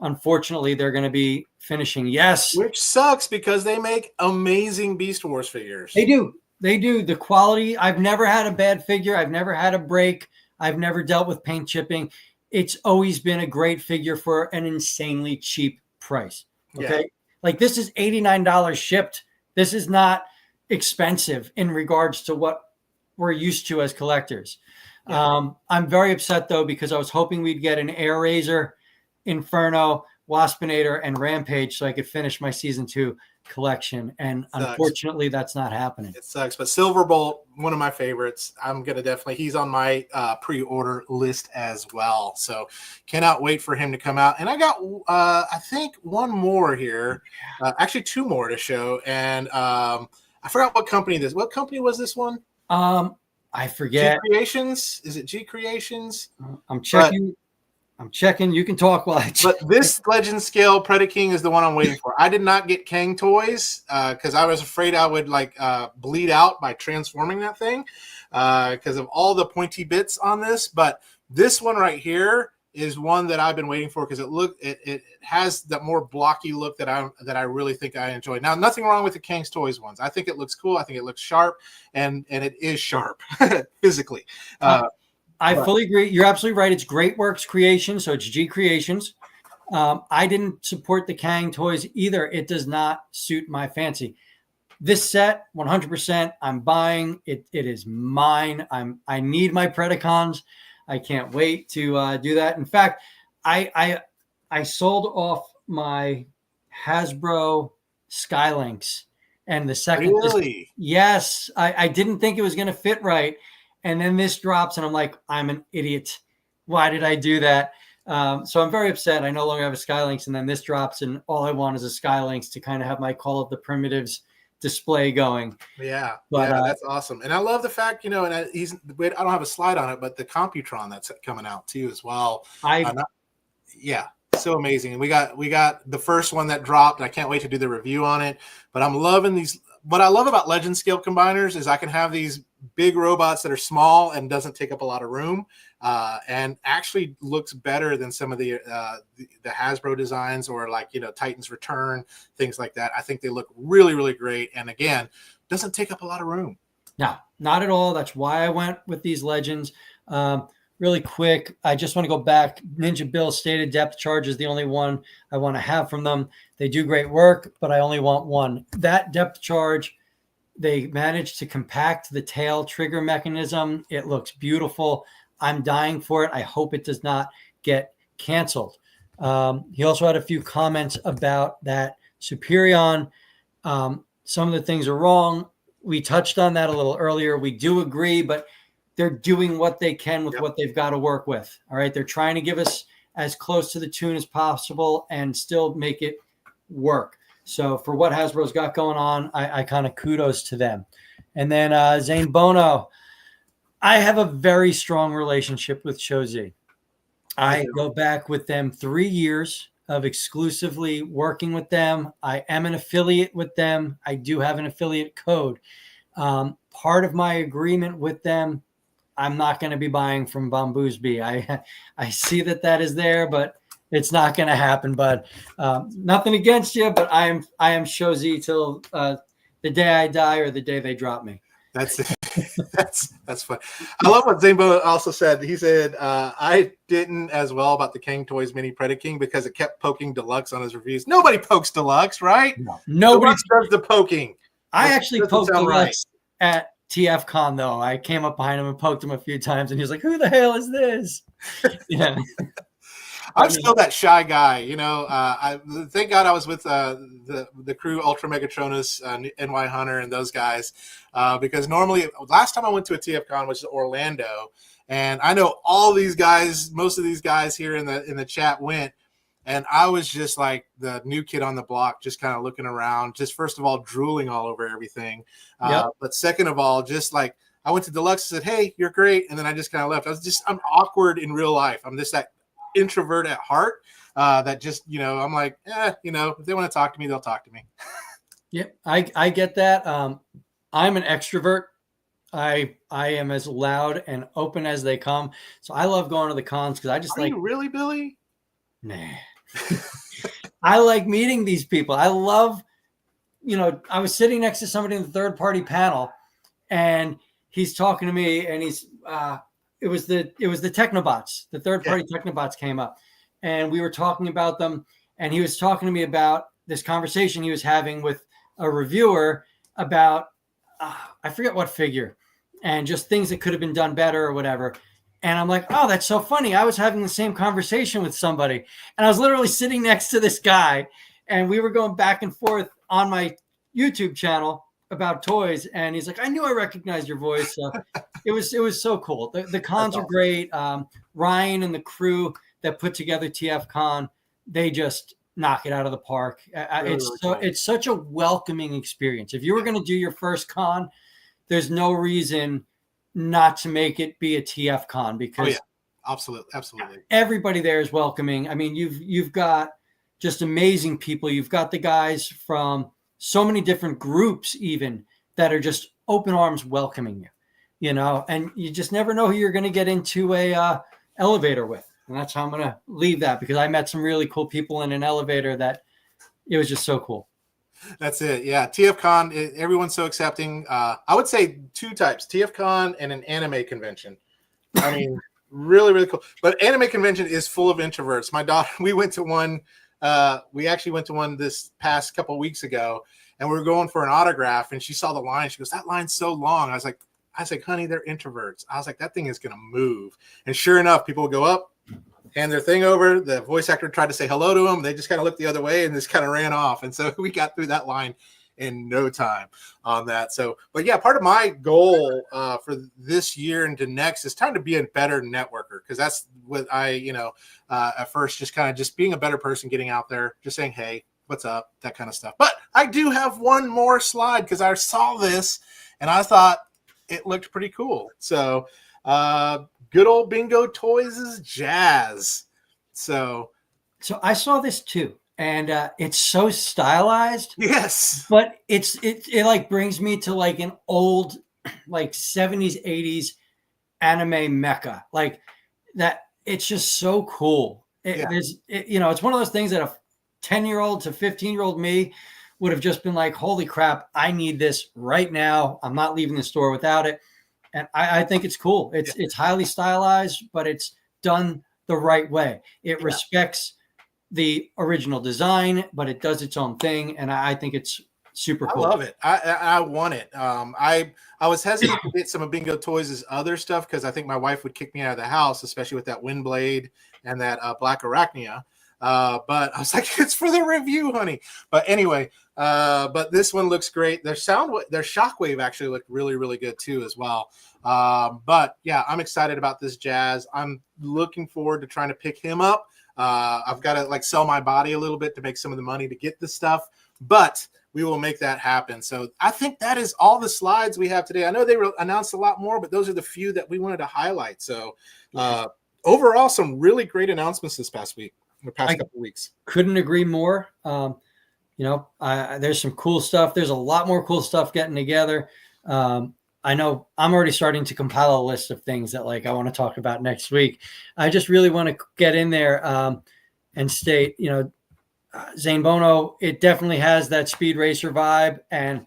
unfortunately, they're going to be finishing. Yes. Which sucks because they make amazing Beast Wars figures. They do. They do. The quality. I've never had a bad figure. I've never had a break. I've never dealt with paint chipping. It's always been a great figure for an insanely cheap price. Okay. Yeah. Like, this is $89 shipped. This is not expensive in regards to what we're used to as collectors. Yeah. I'm very upset though, because I was hoping we'd get an Air Razor, Inferno, Waspinator, and Rampage so I could finish my season 2 collection. And unfortunately, that's not happening. It sucks. But Silverbolt, one of my favorites. I'm going to definitely, he's on my pre-order list as well. So cannot wait for him to come out. And I got, I think, one more here. Actually, 2 more to show. And I forgot what company was this one? I forget. G Creations? Is it G Creations? I'm checking. I'm checking. You can talk while I check. But this Legend Scale Predaking is the one I'm waiting for. I did not get Kang toys because I was afraid I would bleed out by transforming that thing because of all the pointy bits on this. But this one right here is one that I've been waiting for because it has that more blocky look that I really think I enjoy. Now, nothing wrong with the Kang's Toys ones. I think it looks cool. I think it looks sharp, and it is sharp physically. I fully agree. You're absolutely right. It's Great Works Creations, so it's G Creations. I didn't support the Kang toys either. It does not suit my fancy. This set, 100%, I'm buying. It is mine. I need my Predacons. I can't wait to do that. In fact, I sold off my Hasbro Skylinks, and the second, really? Yes, I didn't think it was going to fit right. And then this drops, and I'm like, I'm an idiot. Why did I do that? So I'm very upset. I no longer have a Skylinks, and then this drops, and all I want is a Skylinks to kind of have my Call of the Primitives display going. Yeah, but that's awesome. And I love the fact, and I don't have a slide on it, but the Computron that's coming out too as well. so amazing. And we got the first one that dropped. I can't wait to do the review on it. But I'm loving these. What I love about Legend Scale combiners is I can have these big robots that are small and doesn't take up a lot of room, and actually looks better than some of the Hasbro designs, or like, you know, Titan's Return, things like that. I think they look really, really great. And again, doesn't take up a lot of room. No, not at all. That's why I went with these Legends. Really quick, I just want to go back. Ninja Bill stated depth charge is the only one I want to have from them. They do great work, but I only want one. That depth charge, they managed to compact the tail trigger mechanism. It looks beautiful. I'm dying for it. I hope it does not get canceled. He also had a few comments about that Superion. Some of the things are wrong. We touched on that a little earlier. We do agree, but they're doing what they can with what they've got to work with. All right. They're trying to give us as close to the tune as possible and still make it work. So for what Hasbro's got going on, I kind of kudos to them. And then Zane Bono, I have a very strong relationship with Shozi. I go back with them 3 years of exclusively working with them. I am an affiliate with them. I do have an affiliate code. Part of my agreement with them, I'm not going to be buying from Bamboozby. I see that is there, but it's not going to happen. But nothing against you, but I am Shozi till the day I die or the day they drop me. That's it. That's fun. I love what Zambo also said. He said, I didn't as well about the King Toys Mini Predaking because it kept poking Deluxe on his reviews. Nobody pokes Deluxe, right? No. Nobody does the poking. I actually poked Deluxe at TF Con, though. I came up behind him and poked him a few times, and he was like, "Who the hell is this?" Yeah. I'm still that shy guy, you know. Thank God I was with the crew, Ultra Megatronus, NY Hunter, and those guys, because normally, last time I went to a TFCon was Orlando, and I know all these guys, most of these guys here in the chat went, and I was just like the new kid on the block, just kind of looking around, just first of all drooling all over everything, but second of all, just like I went to Deluxe and said, "Hey, you're great," and then I just kind of left. I'm awkward in real life. I'm just that introvert at heart, that just, you know, I'm like, you know, if they want to talk to me, they'll talk to me. Yep, I get that. I'm an extrovert. I am as loud and open as they come. So I love going to the cons because I just Are you really, Billy? Nah. I like meeting these people. I love, you know, I was sitting next to somebody in the third party panel, and he's talking to me, and he's it was the Technobots. The third party Technobots came up, and we were talking about them, and he was talking to me about this conversation he was having with a reviewer about I forget what figure, and just things that could have been done better or whatever. And I'm like, oh, that's so funny. I was having the same conversation with somebody, and I was literally sitting next to this guy, and we were going back and forth on my YouTube channel about toys. And he's like, I knew I recognized your voice. So it was so cool. The cons are great. Ryan and the crew that put together TF Con, they just knock it out of the park. It's such a welcoming experience. If you were going to do your first con, there's no reason not to make it be a TF Con, because absolutely everybody there is welcoming. I mean, you've got just amazing people. You've got the guys from so many different groups even that are just open arms welcoming you, you know, and you just never know who you're going to get into a elevator with. And that's how I'm going to leave that, because I met some really cool people in an elevator that it was just so cool. That's it. Yeah. TFCon, everyone's so accepting. I would say two types, TFCon and an anime convention. I mean, really, really cool. But anime convention is full of introverts. My daughter, we actually went to one this past couple of weeks ago, and we were going for an autograph, and she saw the line. She goes, "That line's so long." I was like, honey, they're introverts. I was like, that thing is going to move. And sure enough, people would go up, hand their thing over. The voice actor tried to say hello to them. They just kind of looked the other way and just kind of ran off. And so we got through that line in no time on that. So, but yeah, part of my goal for this year and to next is trying to be a better networker, because that's what I, at first just kind of just being a better person, getting out there, just saying, hey, what's up, that kind of stuff. But I do have one more slide because I saw this and I thought it looked pretty cool. So good old Bingo Toys is jazz. So So I saw this too, and it's so stylized, Yes. but it like brings me to like an old like 70s 80s anime mecca, like that. It's just so cool. Yeah. It's one of those things that a 10-year-old to 15-year-old me would have just been like, holy crap, I need this right now. I'm not leaving the store without it. And I think it's cool. It's highly stylized, but it's done the right way. It respects the original design, but it does its own thing, and I think it's super cool. I love it. I want it. I was hesitant to get some of Bingo Toys' other stuff because I think my wife would kick me out of the house, especially with that Windblade and that Black Arachnia. But I was like, it's for the review, honey. But anyway, but this one looks great. Their Shockwave actually looked really, really good too as well. But yeah, I'm excited about this Jazz. I'm looking forward to trying to pick him up. I've got to like sell my body a little bit to make some of the money to get the stuff, but we will make that happen. So I think that is all the slides we have today. I know they announced a lot more, but those are the few that we wanted to highlight. So overall, some really great announcements this past week, the past couple of weeks. Couldn't agree more. There's some cool stuff. There's a lot more cool stuff getting together. I know I'm already starting to compile a list of things that like I want to talk about next week. I just really want to get in there and state, Zane Bono, it definitely has that Speed Racer vibe, and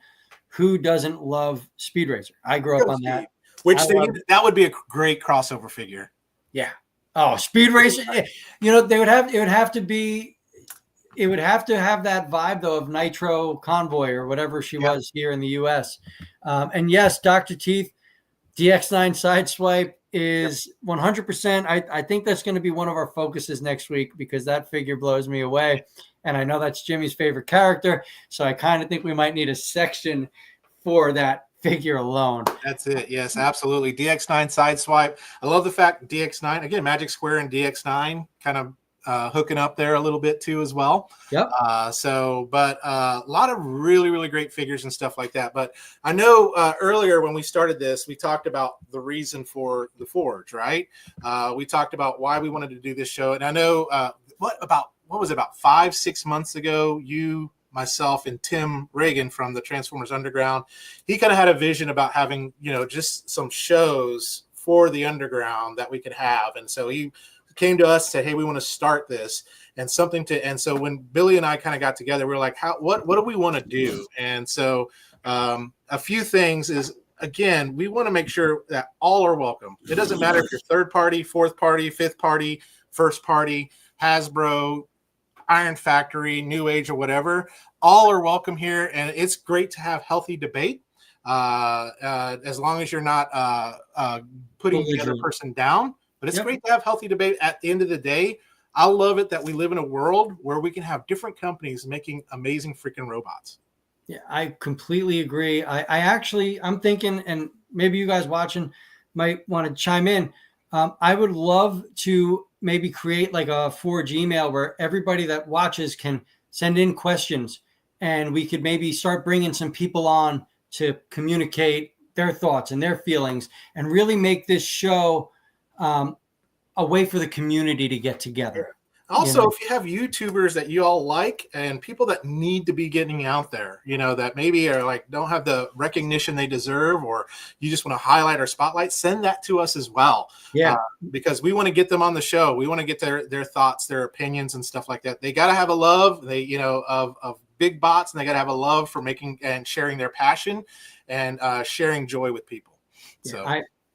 who doesn't love Speed Racer? I grew up on that. That would be a great crossover figure. Yeah. Oh, Speed Racer. It would have to have that vibe though of Nitro Convoy or whatever she was here in the US. And yes, Dr. Teeth, DX9 Sideswipe is 100%. I think that's going to be one of our focuses next week because that figure blows me away. And I know that's Jimmy's favorite character. So I kind of think we might need a section for that figure alone. That's it. Yes, absolutely. DX9 Sideswipe. I love the fact DX9, again, Magic Square and DX9 kind of hooking up there a little bit too as well. Yep. But a lot of really, really great figures and stuff like that. But I know earlier when we started this, we talked about the reason for the Forge, right? We talked about why we wanted to do this show. And I know what was it, about 5-6 months ago, you, myself, and Tim Reagan from the Transformers Underground, he kind of had a vision about having, just some shows for the Underground that we could have. And so he came to us, said, hey, we want to start this and so when Billy and I kind of got together, we were like, what do we want to do? And so a few things is, again, we want to make sure that all are welcome. It doesn't matter if you're third party, fourth party, fifth party, first party, Hasbro, Iron Factory, New Age, or whatever, all are welcome here. And it's great to have healthy debate as long as you're not putting the other person down. But it's great to have healthy debate. At the end of the day, I love it that we live in a world where we can have different companies making amazing freaking robots. Yeah, I completely agree. I'm thinking, and maybe you guys watching might want to chime in. I would love to maybe create like a Forge email where everybody that watches can send in questions, and we could maybe start bringing some people on to communicate their thoughts and their feelings and really make this show a way for the community to get together. Also, if you have YouTubers that you all like and people that need to be getting out there, that maybe are like don't have the recognition they deserve, or you just want to highlight or spotlight, send that to us as well. Yeah, because we want to get them on the show. We want to get their thoughts, their opinions, and stuff like that. They got to have a love, of big bots, and they got to have a love for making and sharing their passion and sharing joy with people. So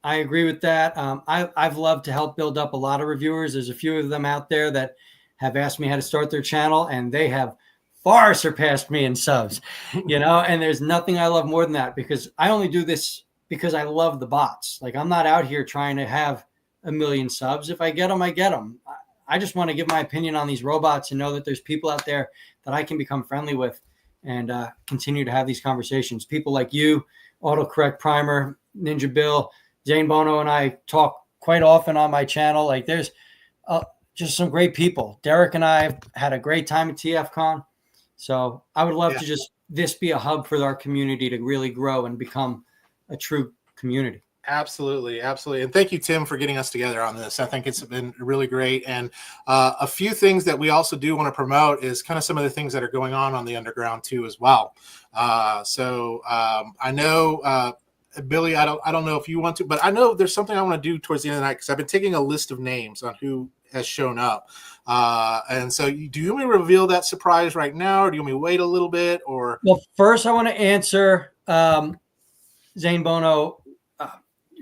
I agree with that. I've loved to help build up a lot of reviewers. There's a few of them out there that have asked me how to start their channel, and they have far surpassed me in subs, and there's nothing I love more than that, because I only do this because I love the bots. Like, I'm not out here trying to have 1 million subs. If I get them, I get them. I just want to give my opinion on these robots and know that there's people out there that I can become friendly with and continue to have these conversations. People like you, Autocorrect Primer, Ninja Bill, Zane Bono, and I talk quite often on my channel. Like, there's just some great people. Derek and I have had a great time at TFCon. So I would love to this be a hub for our community to really grow and become a true community. Absolutely, absolutely. And thank you, Tim, for getting us together on this. I think it's been really great. And a few things that we also do want to promote is kind of some of the things that are going on the underground too, as well. I know, Billy, I don't know if you want to, but I know there's something I want to do towards the end of the night because I've been taking a list of names on who has shown up. And so do you want me to reveal that surprise right now, or do you want me to wait a little bit? Or Well, first I want to answer Zane Bono.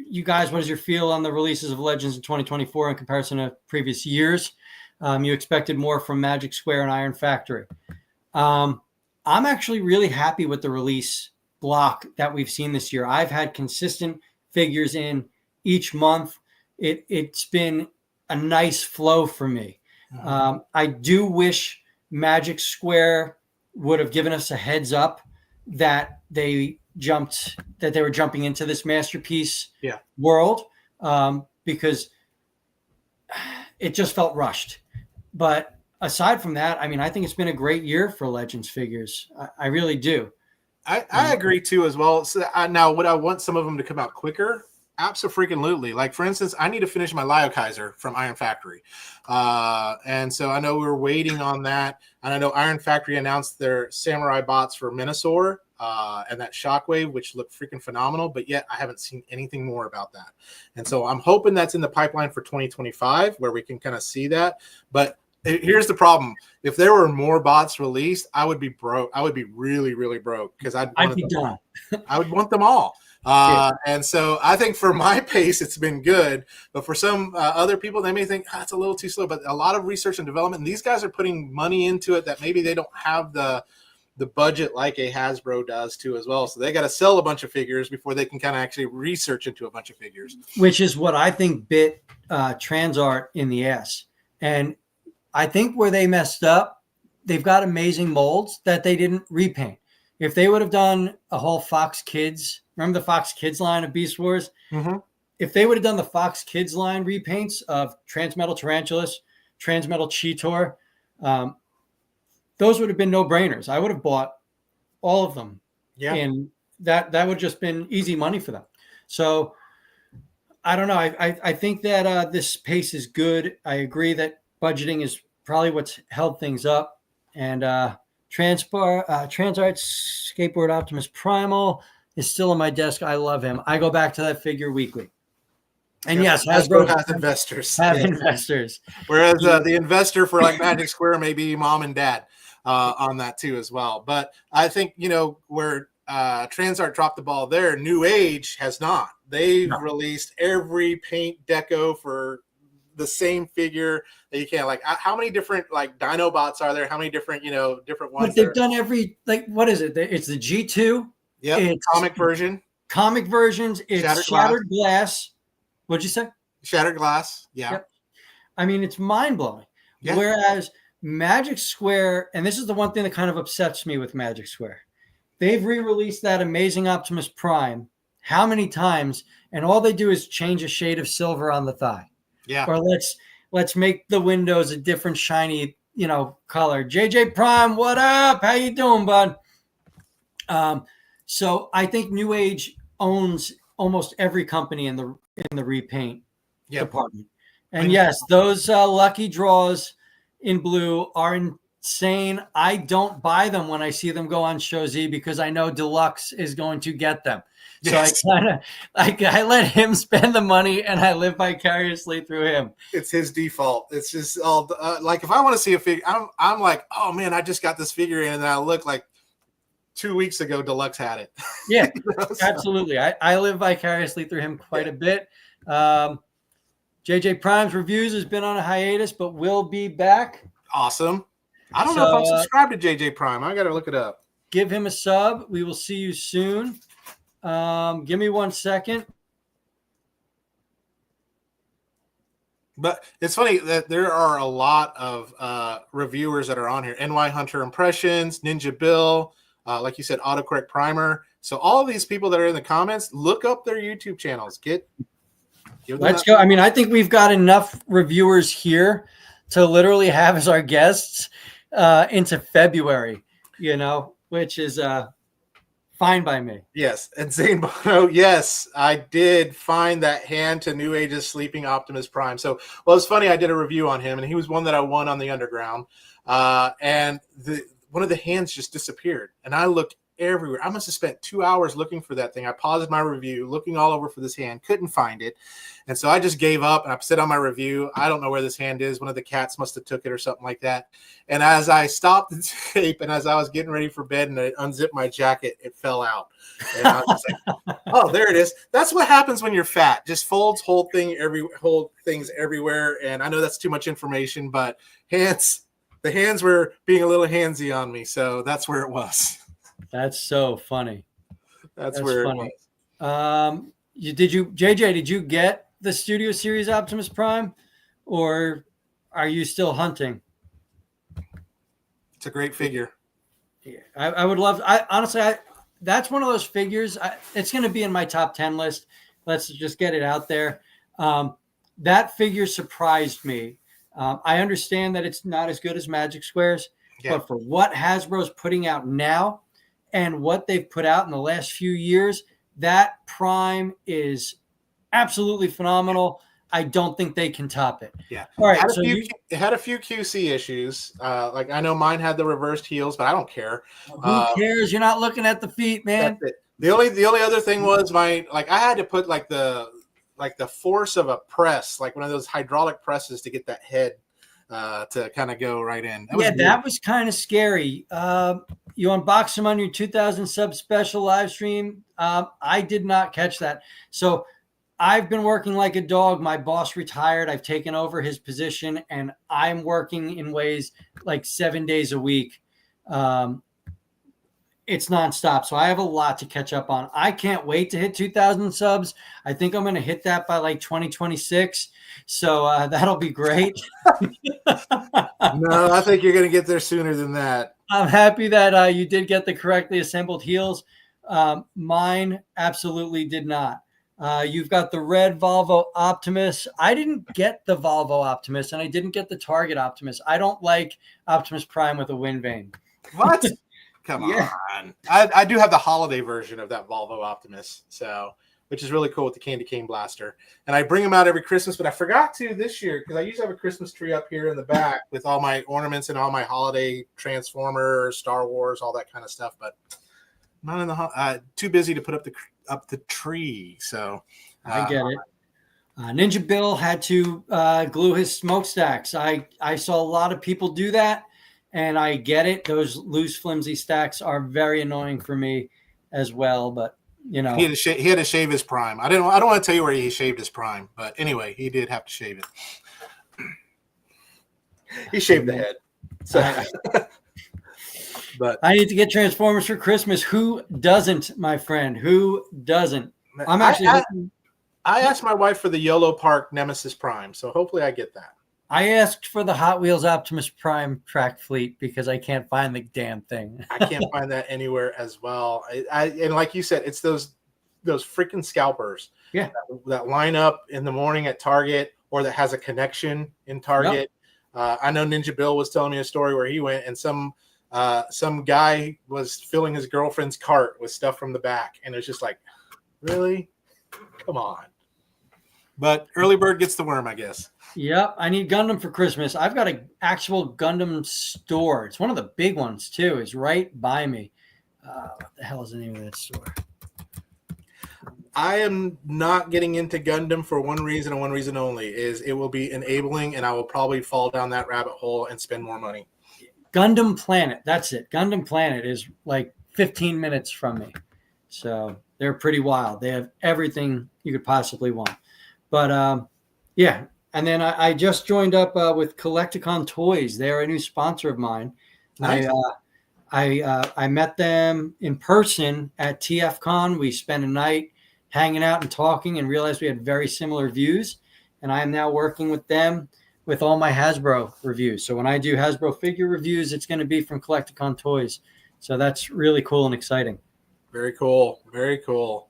You guys, what is your feel on the releases of Legends in 2024 in comparison to previous years? You expected more from Magic Square and Iron Factory. I'm actually really happy with the release block that we've seen this year. I've had consistent figures in each month. It's been a nice flow for me. I do wish Magic Square would have given us a heads up that they were jumping into this masterpiece world, because it just felt rushed. But aside from that, I mean, I think it's been a great year for Legends figures. I really do. I agree too as well. So now, would I want some of them to come out quicker? Absolutely. Like, for instance, I need to finish my Lio Kaiser from Iron Factory. And so I know we were waiting on that. And I know Iron Factory announced their Samurai bots for Minosaur and that Shockwave, which looked freaking phenomenal. But yet I haven't seen anything more about that. And so I'm hoping that's in the pipeline for 2025 where we can kind of see that. But here's the problem. If there were more bots released, I would be broke. I would be really, really broke because I'd be done. I would want them all. And so I think for my pace, it's been good. But for some other people, they may think it's a little too slow. But a lot of research and development, and these guys are putting money into it that maybe they don't have the budget like a Hasbro does too as well. So they got to sell a bunch of figures before they can kind of actually research into a bunch of figures. Which is what I think bit Transart in the ass. And I think where they messed up, they've got amazing molds that they didn't repaint. If they would have done a whole Fox Kids, remember the Fox Kids line of Beast Wars? Mm-hmm. If they would have done the Fox Kids line repaints of Transmetal Tarantulas, Transmetal Cheetor, those would have been no-brainers. I would have bought all of them. Yeah. And that would have just been easy money for them. So I don't know. I think that this pace is good. I agree that budgeting is probably what's held things up. And Transart Skateboard Optimus Primal is still on my desk. I love him. I go back to that figure weekly. And yes, Hasbro has investors. Investors. Whereas the investor for like Magic Square may be mom and dad on that too as well. But I think, where Transart dropped the ball there, New Age has not. They've released every paint deco for the same figure that you can. Like, how many different like Dinobots are there? How many different different ones? But they've done every, like, what is it? It's the G2. Yeah, it's comic version. Comic versions. It's Shattered Glass. What'd you say? Shattered Glass. Yeah. Yep. I mean, it's mind blowing. Yeah. Whereas Magic Square, and this is the one thing that kind of upsets me with Magic Square, they've re-released that amazing Optimus Prime how many times, and all they do is change a shade of silver on the thigh. Yeah. Or let's make the windows a different shiny, color. JJ Prime, what up? How you doing, bud? So I think New Age owns almost every company in the repaint department. And yes, those lucky draws in blue are insane. I don't buy them when I see them go on Show Z because I know Deluxe is going to get them. Yes. So I let him spend the money and I live vicariously through him. It's his default. It's just all like, if I want to see a figure, I'm like, oh man, I just got this figure in, and I look like 2 weeks ago Deluxe had it. Yeah, absolutely. I live vicariously through him quite a bit. JJ Prime's reviews has been on a hiatus, but will be back. Awesome. I don't know if I'm subscribed to JJ Prime. I got to look it up. Give him a sub. We will see you soon. Give me 1 second. But it's funny that there are a lot of reviewers that are on here. NY Hunter Impressions, Ninja Bill, like you said, Autocorrect Primer. So all these people that are in the comments, look up their YouTube channels. Let's go. I mean, I think we've got enough reviewers here to literally have as our guests into February, which is fine fine by me. Yes, and Zane Bono, yes, I did find that hand to New Age's Sleeping Optimus Prime. So, well, it's funny, I did a review on him, and he was one that I won on the Underground. And one of the hands just disappeared, and I looked everywhere. I must have spent 2 hours looking for that thing. I paused my review, looking all over for this hand, couldn't find it. And so I just gave up, and I said on my review, I don't know where this hand is. One of the cats must have took it or something like that. And as I stopped the tape and as I was getting ready for bed and I unzipped my jacket, it fell out. And I was just like, oh, there it is. That's what happens when you're fat. Just folds, hold things everywhere. And I know that's too much information, but the hands were being a little handsy on me. So that's where it was. That's so funny. That's where funny. it was. JJ, did you get the Studio Series Optimus Prime, or are you still hunting? It's a great figure. Yeah, I would love. Honestly, that's one of those figures. It's going to be in my top 10 list. Let's just get it out there. That figure surprised me. I understand that it's not as good as Magic Squares, but for what Hasbro's putting out now and what they've put out in the last few years, that Prime is absolutely phenomenal. I don't think they can top it. Yeah. All right. It had a few QC issues. Like I know mine had the reversed heels, but I don't care. Who cares? You're not looking at the feet, man. That's it. The only other thing was I had to put like the force of a press, like one of those hydraulic presses to get that head to kind of go right in. That was kind of scary. You unboxed them on your 2000 sub special live stream. I did not catch that. So I've been working like a dog. My boss retired. I've taken over his position, and I'm working in ways like 7 days a week. It's nonstop. So I have a lot to catch up on. I can't wait to hit 2,000 subs. I think I'm going to hit that by like 2026. So that'll be great. No, I think you're going to get there sooner than that. I'm happy that you did get the correctly assembled heels. Mine absolutely did not. You've got the red Volvo Optimus. I didn't get the Volvo Optimus, and I didn't get the Target Optimus. I don't like Optimus Prime with a wind vane. What? Come on. I do have the holiday version of that Volvo Optimus, which is really cool with the candy cane blaster. And I bring them out every Christmas, but I forgot to this year because I usually have a Christmas tree up here in the back with all my ornaments and all my holiday Transformers, Star Wars, all that kind of stuff. But not in the too busy to put up the tree. So I get it. Ninja Bill had to glue his smokestacks. I saw a lot of people do that, and I get it. Those loose, flimsy stacks are very annoying for me as well. But you know, he had to shave his Prime. I don't want to tell you where he shaved his Prime, but anyway, he did have to shave it. He shaved the head. So. But I need to get Transformers for Christmas. Who doesn't, my friend? Who doesn't? I'm actually. I asked my wife for the YOLO Park Nemesis Prime, so hopefully I get that. I asked for the Hot Wheels Optimus Prime track fleet because I can't find the damn thing. I can't find that anywhere as well. And like you said, it's those freaking scalpers. Yeah. That line up in the morning at Target or that has a connection in Target. Yep. I know Ninja Bill was telling me a story where he went and some guy was filling his girlfriend's cart with stuff from the back, and it's just like, really? Come on. But early bird gets the worm, I guess. Yep, I need Gundam for Christmas. I've got an actual Gundam store. It's one of the big ones too. It's right by me. What the hell is the name of that store? I am not getting into Gundam for one reason and one reason only, is it will be enabling, and I will probably fall down that rabbit hole and spend more money. Gundam Planet. That's it. Gundam Planet is like 15 minutes from me. So they're pretty wild. They have everything you could possibly want. But yeah. And then I just joined up with Collecticon Toys. They're a new sponsor of mine. Nice. I met them in person at TFCon. We spent a night hanging out and talking and realized we had very similar views. And I am now working with them with all my Hasbro reviews. So when I do Hasbro figure reviews, it's going to be from Collecticon Toys. So that's really cool and exciting. Very cool. Very cool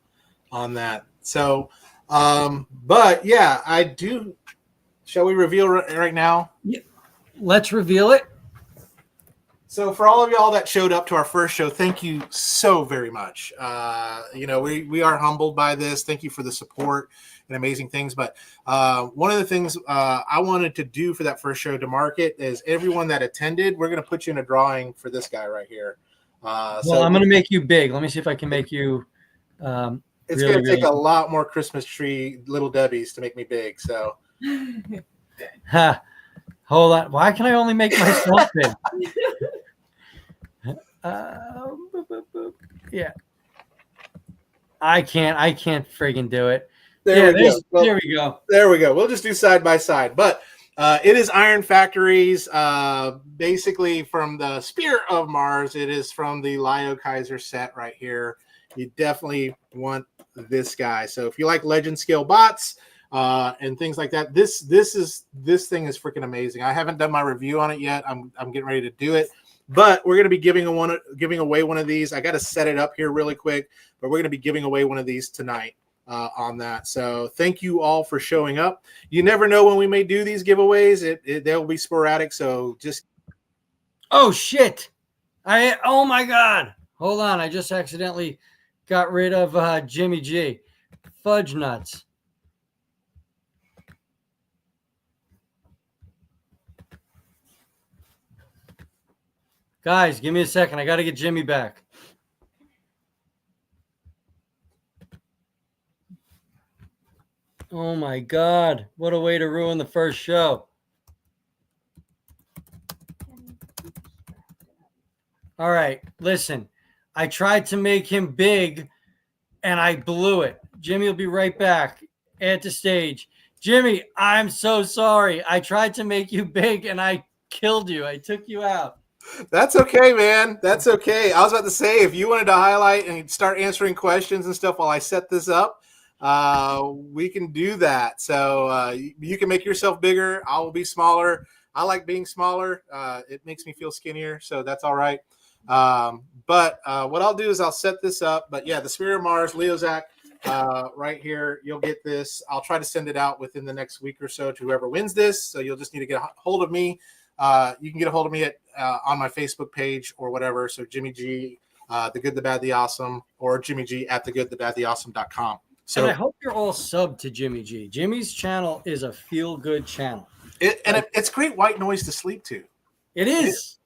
on that. So, but yeah, I do. Shall we reveal right now? Yeah. Let's reveal it. So for all of y'all that showed up to our first show, thank you so very much. We are humbled by this. Thank you for the support and amazing things. But one of the things I wanted to do for that first show to market is everyone that attended, we're going to put you in a drawing for this guy right here. Well, I'm going to make you big. Let me see if I can make you. It's going to take a lot more Christmas tree Little Debbies to make me big. So, hold on. Why can I only make myself big? Yeah, I can't friggin' do it. There we go. There we go. We'll just do side by side. But it is Iron Factories, basically from the Spear of Mars. It is from the Lio Kaiser set right here. You definitely want this guy. So if you like legend scale bots and things like that, this thing is freaking amazing. I haven't done my review on it yet. I'm getting ready to do it. But we're going to be giving away one of these. I got to set it up here really quick, but we're going to be giving away one of these tonight on that. So thank you all for showing up. You never know when we may do these giveaways. They'll be sporadic. So just. Oh, shit. Oh, my God. Hold on. I just accidentally got rid of Jimmy G. Fudge nuts. Guys, give me a second. I got to get Jimmy back. Oh, my God. What a way to ruin the first show. All right. Listen, I tried to make him big, and I blew it. Jimmy will be right back at the stage. Jimmy, I'm so sorry. I tried to make you big, and I killed you. I took you out. That's okay, man. That's okay. I was about to say, if you wanted to highlight and start answering questions and stuff while I set this up, we can do that. So you can make yourself bigger. I will be smaller. I like being smaller. It makes me feel skinnier, so that's all right. But what I'll do is I'll set this up. But yeah, the Spear of Mars, Leozak, right here. You'll get this. I'll try to send it out within the next week or so to whoever wins this. So you'll just need to get a hold of me. You can get a hold of me at on my Facebook page or whatever. So Jimmy G, The Good, the Bad, the Awesome, or Jimmy G at thegoodthebadtheawesome.com. So and I hope you're all subbed to Jimmy G. Jimmy's channel is a feel-good channel. It's great white noise to sleep to. It is.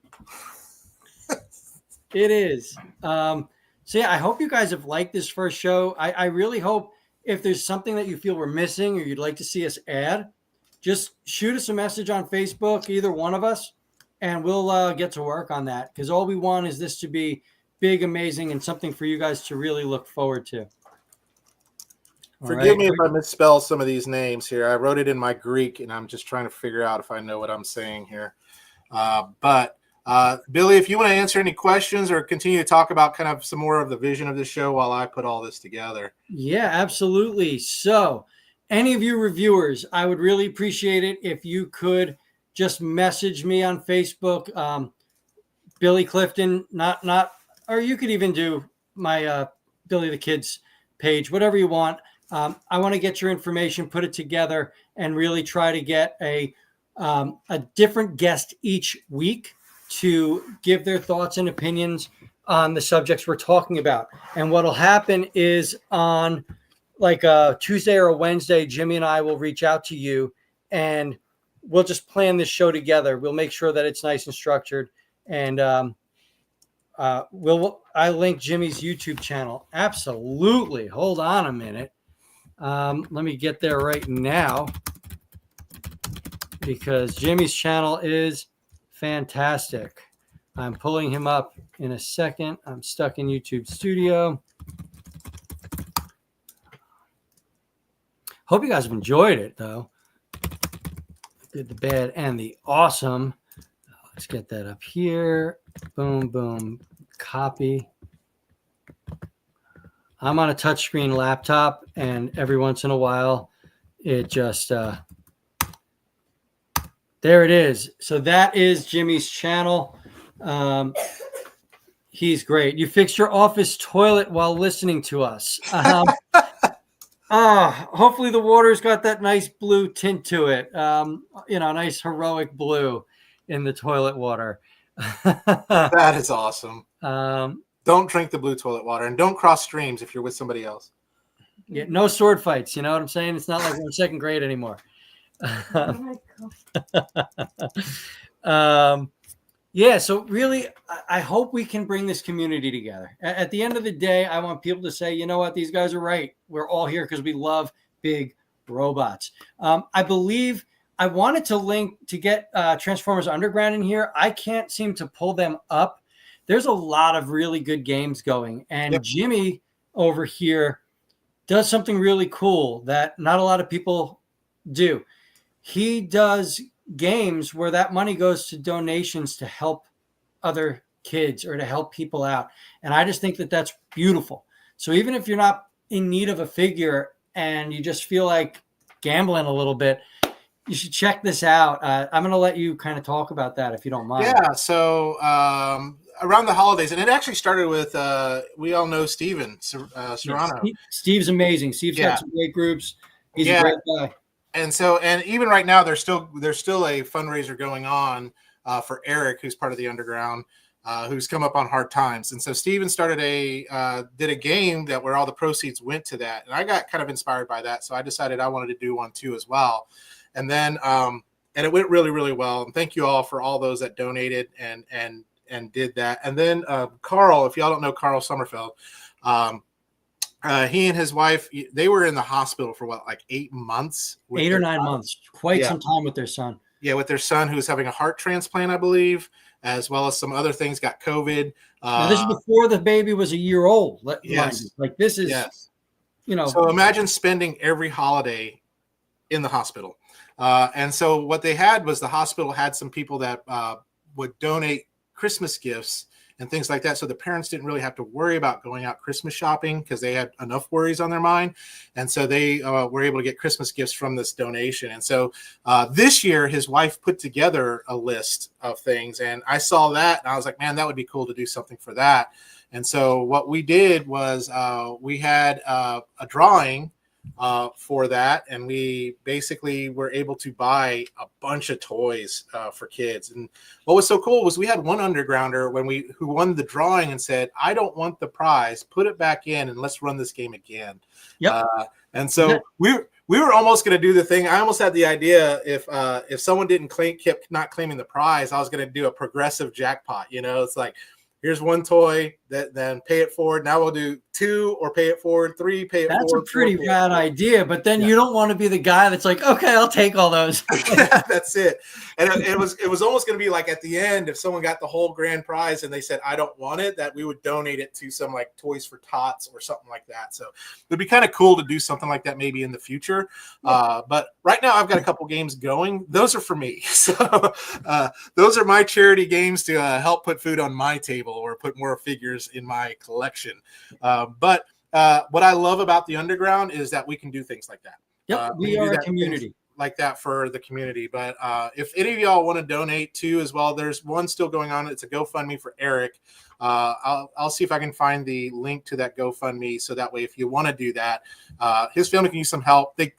It is. So yeah, I hope you guys have liked this first show. I really hope if there's something that you feel we're missing or you'd like to see us add, just shoot us a message on Facebook, either one of us, and we'll get to work on that. Because all we want is this to be big, amazing, and something for you guys to really look forward to. Forgive me if I misspell some of these names here. I wrote it in my Greek, and I'm just trying to figure out if I know what I'm saying here. But Billy, if you want to answer any questions or continue to talk about kind of some more of the vision of the show while I put all this together. Yeah, absolutely. So any of you reviewers, I would really appreciate it if you could just message me on Facebook, Billy Clifton, or you could even do my Billy the Kids page, whatever you want. I want to get your information, put it together, and really try to get a different guest each week to give their thoughts and opinions on the subjects we're talking about. And what'll happen is on like a Tuesday or a Wednesday, Jimmy and I will reach out to you and we'll just plan this show together. We'll make sure that it's nice and structured. And I link Jimmy's YouTube channel. Absolutely. Hold on a minute. Let me get there right now because Jimmy's channel is fantastic. I'm pulling him up in a second. I'm stuck in YouTube Studio. Hope you guys have enjoyed it, though. Good, the bad, and the awesome. Let's get that up here. Boom, boom. Copy. I'm on a touchscreen laptop, and every once in a while, it just... there it is. So that is Jimmy's channel. He's great. You fixed your office toilet while listening to us. Hopefully the water's got that nice blue tint to it. Nice heroic blue in the toilet water. That is awesome. um, Don't drink the blue toilet water, and don't cross streams if you're with somebody else. yeah, no sword fights. You know what I'm saying? It's not like we're in second grade anymore. um, yeah. So really, I hope we can bring this community together. At the end of the day, I want people to say, you know what, these guys are right. We're all here because we love big robots. I believe I wanted to link to get Transformers Underground in here. I can't seem to pull them up. There's a lot of really good games going, and Yep. Jimmy over here does something really cool that not a lot of people do. He does games where that money goes to donations to help other kids or to help people out. And I just think that that's beautiful. So even if you're not in need of a figure and you just feel like gambling a little bit, you should check this out. I'm going to let you kind of talk about that if you don't mind. Yeah. So around the holidays, and it actually started with we all know Steven Serrano. Steve's amazing. Steve's got some great groups. He's a great guy. And so, and even right now, there's still a fundraiser going on for Eric, who's part of the Underground, who's come up on hard times. And so Steven started did a game that where all the proceeds went to that, and I got kind of inspired by that, so I decided I wanted to do one too as well. And then and it went really, really well. And thank you all for all those that donated and did that. And then Carl, if y'all don't know Carl Sommerfeld, he and his wife, they were in the hospital for what, like 8 months? 8 or 9 months. Quite some time with their son. Yeah, with their son, who's having a heart transplant, I believe, as well as some other things, got COVID. Now, this is before the baby was a year old. Yes. Like this is, you know. So imagine spending every holiday in the hospital. And so what they had was the hospital had some people that would donate Christmas gifts and things like that. So the parents didn't really have to worry about going out Christmas shopping because they had enough worries on their mind. And so they were able to get Christmas gifts from this donation. And so this year, his wife put together a list of things. And I saw that and I was like, man, that would be cool to do something for that. And so what we did was we had a drawing for that, and we basically were able to buy a bunch of toys for kids. And what was so cool was we had one undergrounder who won the drawing and said, I don't want the prize, put it back in and let's run this game again. And so we were almost going to do the thing. I almost had the idea if someone kept not claiming the prize, I was going to do a progressive jackpot. You know, it's like, here's one toy, then pay it forward. Now we'll do 2, or pay it forward, 3, pay it forward. That's a pretty bad idea, but then you don't want to be the guy that's like, okay, I'll take all those. That's it. And it was almost going to be like at the end, if someone got the whole grand prize and they said, I don't want it, that we would donate it to some like Toys for Tots or something like that. So it'd be kind of cool to do something like that maybe in the future. But right now I've got a couple games going. Those are for me. So those are my charity games to help put food on my table or put more figures in my collection. But what I love about the Underground is that we can do things like that. Yep, we are a community like that for the community. But if any of y'all want to donate too as well, there's one still going on. It's a GoFundMe for Eric. I'll see if I can find the link to that GoFundMe, so that way if you want to do that, his family can use some help. They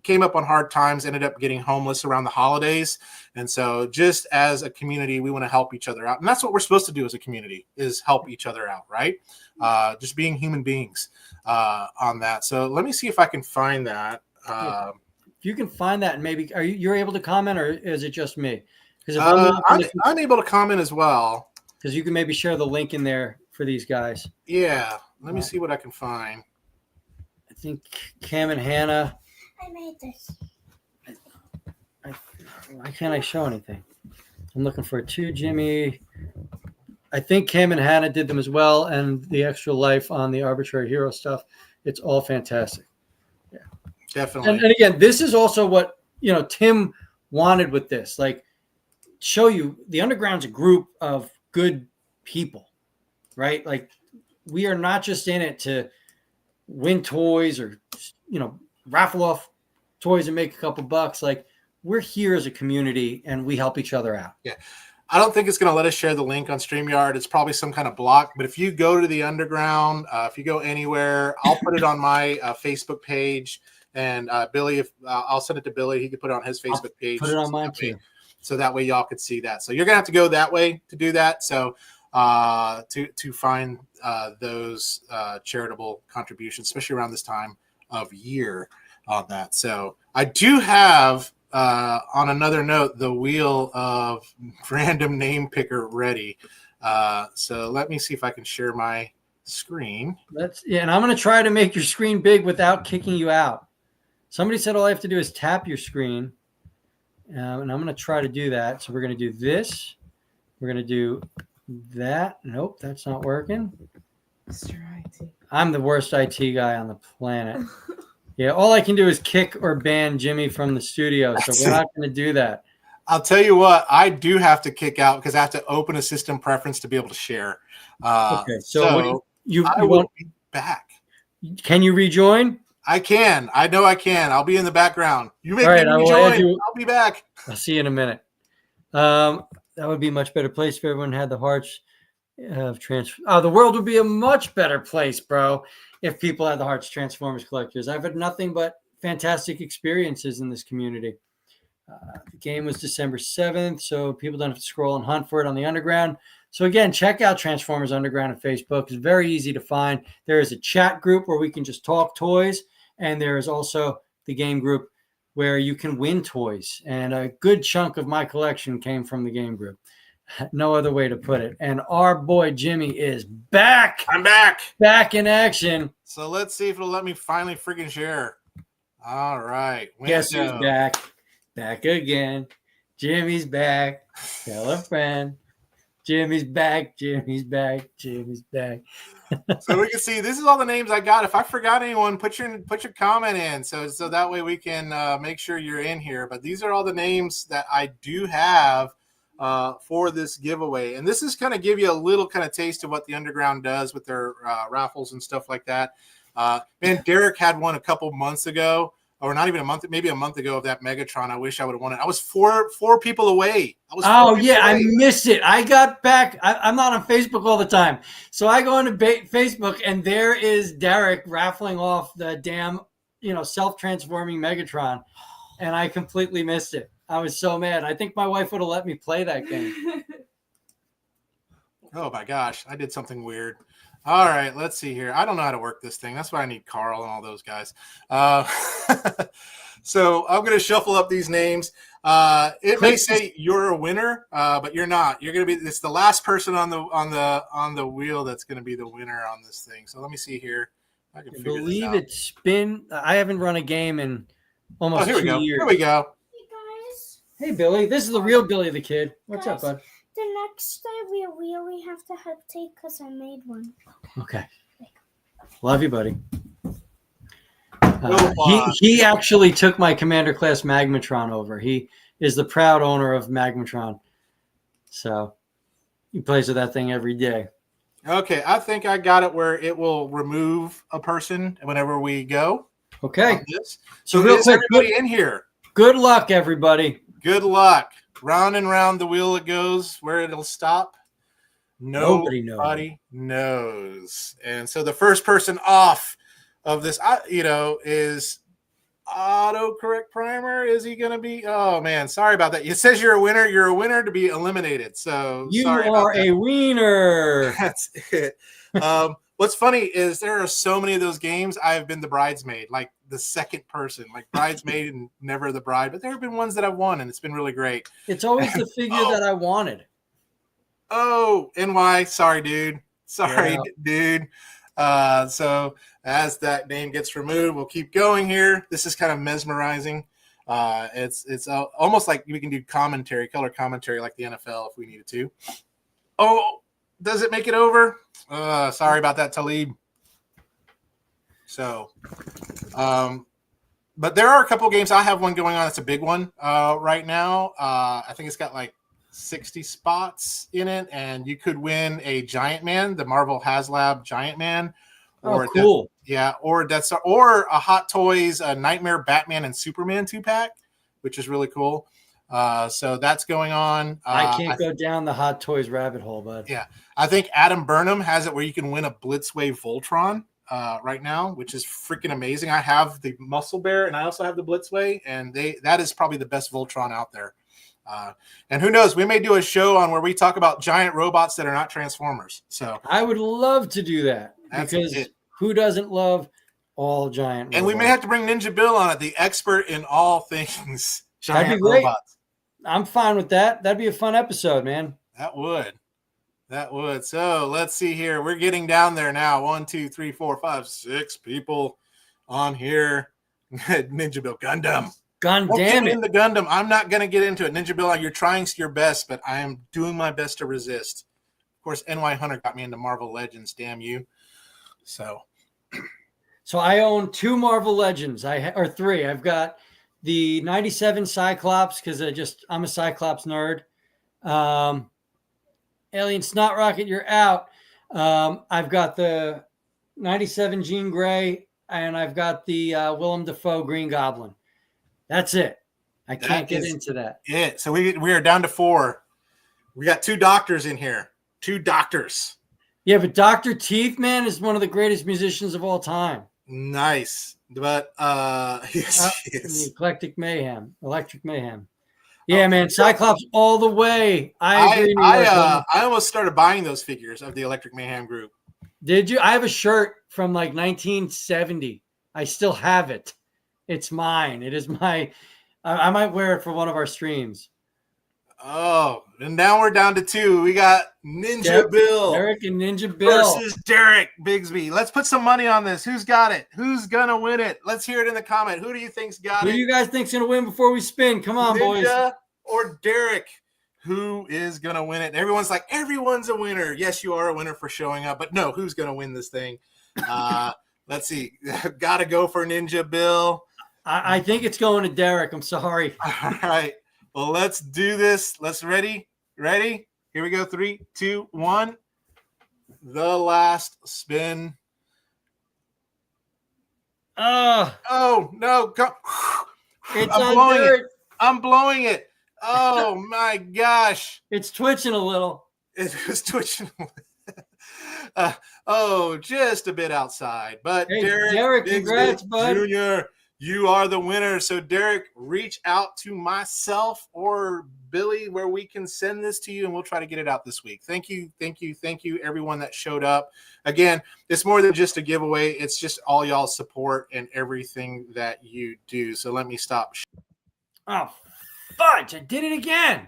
came up on hard times, ended up getting homeless around the holidays. And so just as a community, we want to help each other out. And that's what we're supposed to do as a community, is help each other out, right? Just being human beings on that. So let me see if I can find that. If you can find that, and maybe you're able to comment, or is it just me? Because I'm able to comment as well. Because you can maybe share the link in there for these guys. Yeah. Let me see what I can find. I think Cam and Hannah. I made this. Why can't I show anything? I'm looking for 2 Jimmy. I think Cam and Hannah did them as well, and the Extra Life on the Arbitrary Hero stuff. It's all fantastic. Yeah, definitely. And again, this is also what Tim wanted with this. Like, show you the Underground's a group of good people, right? Like, we are not just in it to win toys or raffle off toys and make a couple bucks. Like, we're here as a community and we help each other out. Yeah. I don't think it's going to let us share the link on StreamYard. It's probably some kind of block, but if you go to the Underground, if you go anywhere, I'll put it on my Facebook page, and Billy, I'll send it to Billy. He can put it on his Facebook page. Put it on mine too. so that way y'all could see that. So you're gonna have to go that way to do that. So to find those charitable contributions, especially around this time of year on that. So I do have on another note the wheel of random name picker ready. So let me see if I can share my screen. And I'm going to try to make your screen big without kicking you out. Somebody said all I have to do is tap your screen, and I'm going to try to do that. So we're going to do this. We're going to do that. Nope, that's not working. Mr. IT. I'm the worst IT guy on the planet. Yeah, all I can do is kick or ban Jimmy from the studio, so we're not going to do that. I'll tell you what, I do have to kick out because I have to open a system preference to be able to share. Okay, so you I will be back. Can you rejoin? I can. I know I can. I'll be in the background. You make All right, me I will rejoin. add you. I'll be back. I'll see you in a minute. That would be a much better place if everyone had the hearts of transfer. Oh, the world would be a much better place, bro, if people had the hearts Transformers collectors. I've had nothing but fantastic experiences in this community. The game was December 7th, so people don't have to scroll and hunt for it on the underground. So again, check out Transformers Underground on Facebook. It's very easy to find. There is a chat group where we can just talk toys, and there is also the game group where you can win toys. And a good chunk of my collection came from the game group. No other way to put it. And our boy Jimmy is back. I'm back. Back in action. So let's see if it'll let me finally freaking share. All right. Guess who's back? Back again. Jimmy's back. Tell a friend. Jimmy's back. Jimmy's back. Jimmy's back. So we can see this is all the names I got. If I forgot anyone, put your comment in so that way we can make sure you're in here. But these are all the names that I do have for this giveaway, and this is kind of give you a little kind of taste of what the Underground does with their raffles and stuff like that. Man, Derek had one a couple months ago, or not even a month, maybe a month ago, of that Megatron. I wish I would have won it. I was four people away. I missed it. I got back. I'm not on Facebook all the time, so I go into Facebook, and there is Derek raffling off the damn, self-transforming Megatron, and I completely missed it. I was so mad. I think my wife would have let me play that game. Oh my gosh, I did something weird. All right, let's see here. I don't know how to work this thing. That's why I need Carl and all those guys. So I'm going to shuffle up these names. It may say you're a winner, but you're not. You're going to be. It's the last person on the wheel that's going to be the winner on this thing. So let me see here. I can figure this out. It's been. I haven't run a game in almost 2 years. Here we go. Hey guys. Hey Billy, this is the real Billy the Kid. What's up, bud? The next time we really have to have tape because I made one. Okay. Love you, buddy. He He actually took my Commander Class Magmatron over. He is the proud owner of Magmatron. So he plays with that thing every day. Okay, I think I got it where it will remove a person whenever we go. Okay. So real quick, everybody in here. Good luck, everybody. Good luck. Round and round the wheel it goes. Where it'll stop, nobody knows. And so the first person off of this, is autocorrect primer. Is he going to be? Oh man, sorry about that. It says you're a winner. You're a winner to be eliminated. So you sorry are about that. a wiener. That's it. What's funny is there are so many of those games I've been the bridesmaid, like the second person, like bridesmaid and never the bride. But there have been ones that I've won, and it's been really great. It's always the figure that I wanted. Oh, NY. Sorry, dude. Dude. So as that name gets removed, we'll keep going here. This is kind of mesmerizing. It's almost like we can do color commentary like the NFL if we needed to. Oh, does it make it over? Sorry about that, Talib. So, but there are a couple of games. I have one going on. It's a big one right now. I think it's got like 60 spots in it, and you could win a Giant Man, the Marvel HasLab Giant Man. Or cool. Or a Hot Toys Nightmare Batman and Superman 2-pack, which is really cool. So that's going on. I can't go down the Hot Toys rabbit hole, bud. Yeah, I think Adam Burnham has it where you can win a Blitzwave Voltron right now, which is freaking amazing. I have the Muscle Bear and I also have the Blitzwave, and that is probably the best Voltron out there. And who knows, we may do a show on where we talk about giant robots that are not Transformers. So I would love to do that That's because it. who doesn't love all giant and we may robots? have to bring Ninja Bill on it, the expert in all things That'd be giant great. robots. I'm fine with that. That'd be a fun episode, man. That would. So let's see here. We're getting down there now. 1, 2, 3, 4, 5, 6 people on here. Ninja Bill Gundam. God Don't damn get it. in the Gundam. I'm not going to get into it. Ninja Bill, you're trying your best, but I am doing my best to resist. Of course, NY Hunter got me into Marvel Legends. Damn you. So I own 2 Marvel Legends. Or 3. I've got the 97 Cyclops because I'm a Cyclops nerd. Alien Snot Rocket, you're out. I've got the 97 Jean Grey, and I've got the Willem Dafoe Green Goblin. That's it. I can't get into that. it. So we are down to 4. We got 2 doctors in here. 2 doctors. Yeah, but Dr. Teeth, man, is one of the greatest musicians of all time. Nice. But yes, he The is. Electric Mayhem. Yeah, man, Cyclops all the way. I agree. I almost started buying those figures of the Electric Mayhem group. Did you? I have a shirt from like 1970. I still have it. It's mine. It is my. I might wear it for one of our streams. Oh, and now we're down to 2. We got Ninja Bill Derek and Ninja Bill. versus Derek Bigsby. Let's put some money on this. Who's got it? Who's gonna win it? Let's hear it in the comment. Who do you think's got Who it? do you guys think's gonna win before we spin? Come on, boys. Ninja or Derek? Who is gonna win it? Everyone's like, everyone's a winner. Yes, you are a winner for showing up, but no, who's gonna win this thing? Let's see. Gotta go for Ninja Bill. I think it's going to Derek. I'm sorry. All right. Well, let's do this. Let's ready. Here we go. 3, 2, 1. The last spin. Oh no! It's I'm on blowing Derek. I'm blowing it. Oh my gosh! It's twitching a little. It was twitching. Just a bit outside. But Hey, Derek Derek, Bigsby congrats, bud. Jr., you are the winner. So, Derek, reach out to myself or Billy where we can send this to you, and we'll try to get it out this week. Thank you, everyone that showed up. Again, it's more than just a giveaway. It's just all y'all's support and everything that you do. So let me stop. Oh, fudge. I did it again.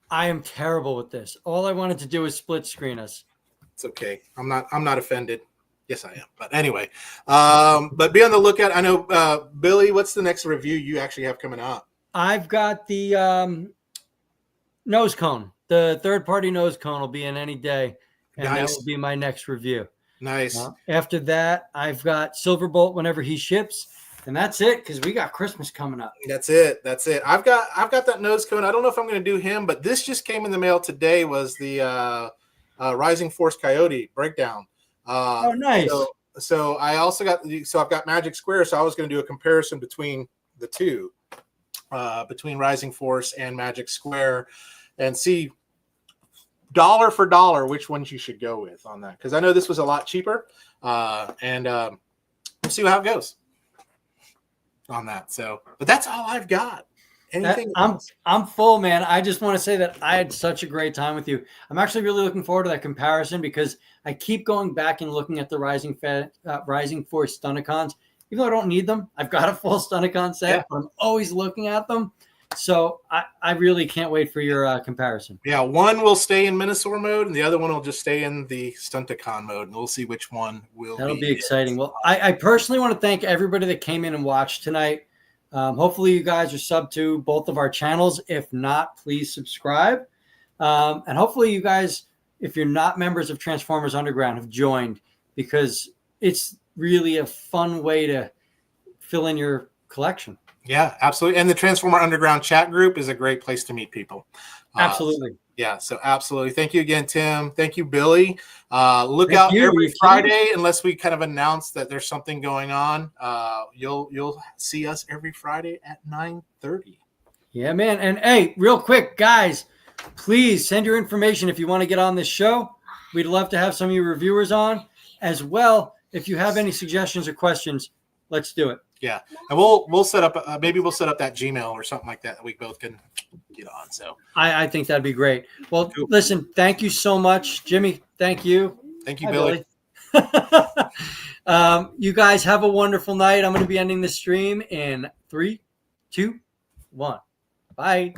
I am terrible with this. All I wanted to do is split screen us. It's okay. I'm not offended. Yes, I am. But anyway, but be on the lookout. I know, Billy, what's the next review you actually have coming up? I've got the nose cone. The third-party nose cone will be in any day, and that Nice. will be my next review. Nice. After that, I've got Silverbolt whenever he ships, and that's it because we got Christmas coming up. That's it. I've got that nose cone. I don't know if I'm going to do him, but this just came in the mail today. Was the Rising Force Coyote breakdown. Oh, nice. So I also got I've got Magic Square. So I was going to do a comparison between the two, between Rising Force and Magic Square, and see dollar for dollar which ones you should go with on that. Because I know this was a lot cheaper, and we'll see how it goes on that. So, but that's all I've got. Anything else? I'm full, man. I just want to say that I had such a great time with you. I'm actually really looking forward to that comparison because I keep going back and looking at the Rising Force Stunticons. Even though I don't need them, I've got a full Stunticon set, Yeah. but I'm always looking at them. So I really can't wait for your comparison. Yeah, one will stay in Minosaur mode, and the other one will just stay in the Stunticon mode, and we'll see which one will. That'll be exciting. Well, I personally want to thank everybody that came in and watched tonight. Hopefully you guys are subbed to both of our channels. If not, please subscribe. And hopefully you guys, if you're not members of Transformers Underground, have joined because it's really a fun way to fill in your collection. Yeah, absolutely. And the Transformer Underground chat group is a great place to meet people. Absolutely. Yeah, so absolutely. Thank you again, Tim. Thank you, Billy. Look Thank out you. every You too. Friday, unless we kind of announce that there's something going on. You'll see us every Friday at 9:30. Yeah, man. And hey, real quick, guys, please send your information if you want to get on this show. We'd love to have some of your reviewers on. As well, if you have any suggestions or questions, let's do it. Yeah, and we'll set up maybe we'll set up that Gmail or something like that we both can get on. So I think that'd be great. Well, Cool. listen, thank you so much, Jimmy. Thank you. thank you, Hi, Billy. Billy. You guys have a wonderful night. I'm going to be ending the stream in 3, 2, 1. Bye.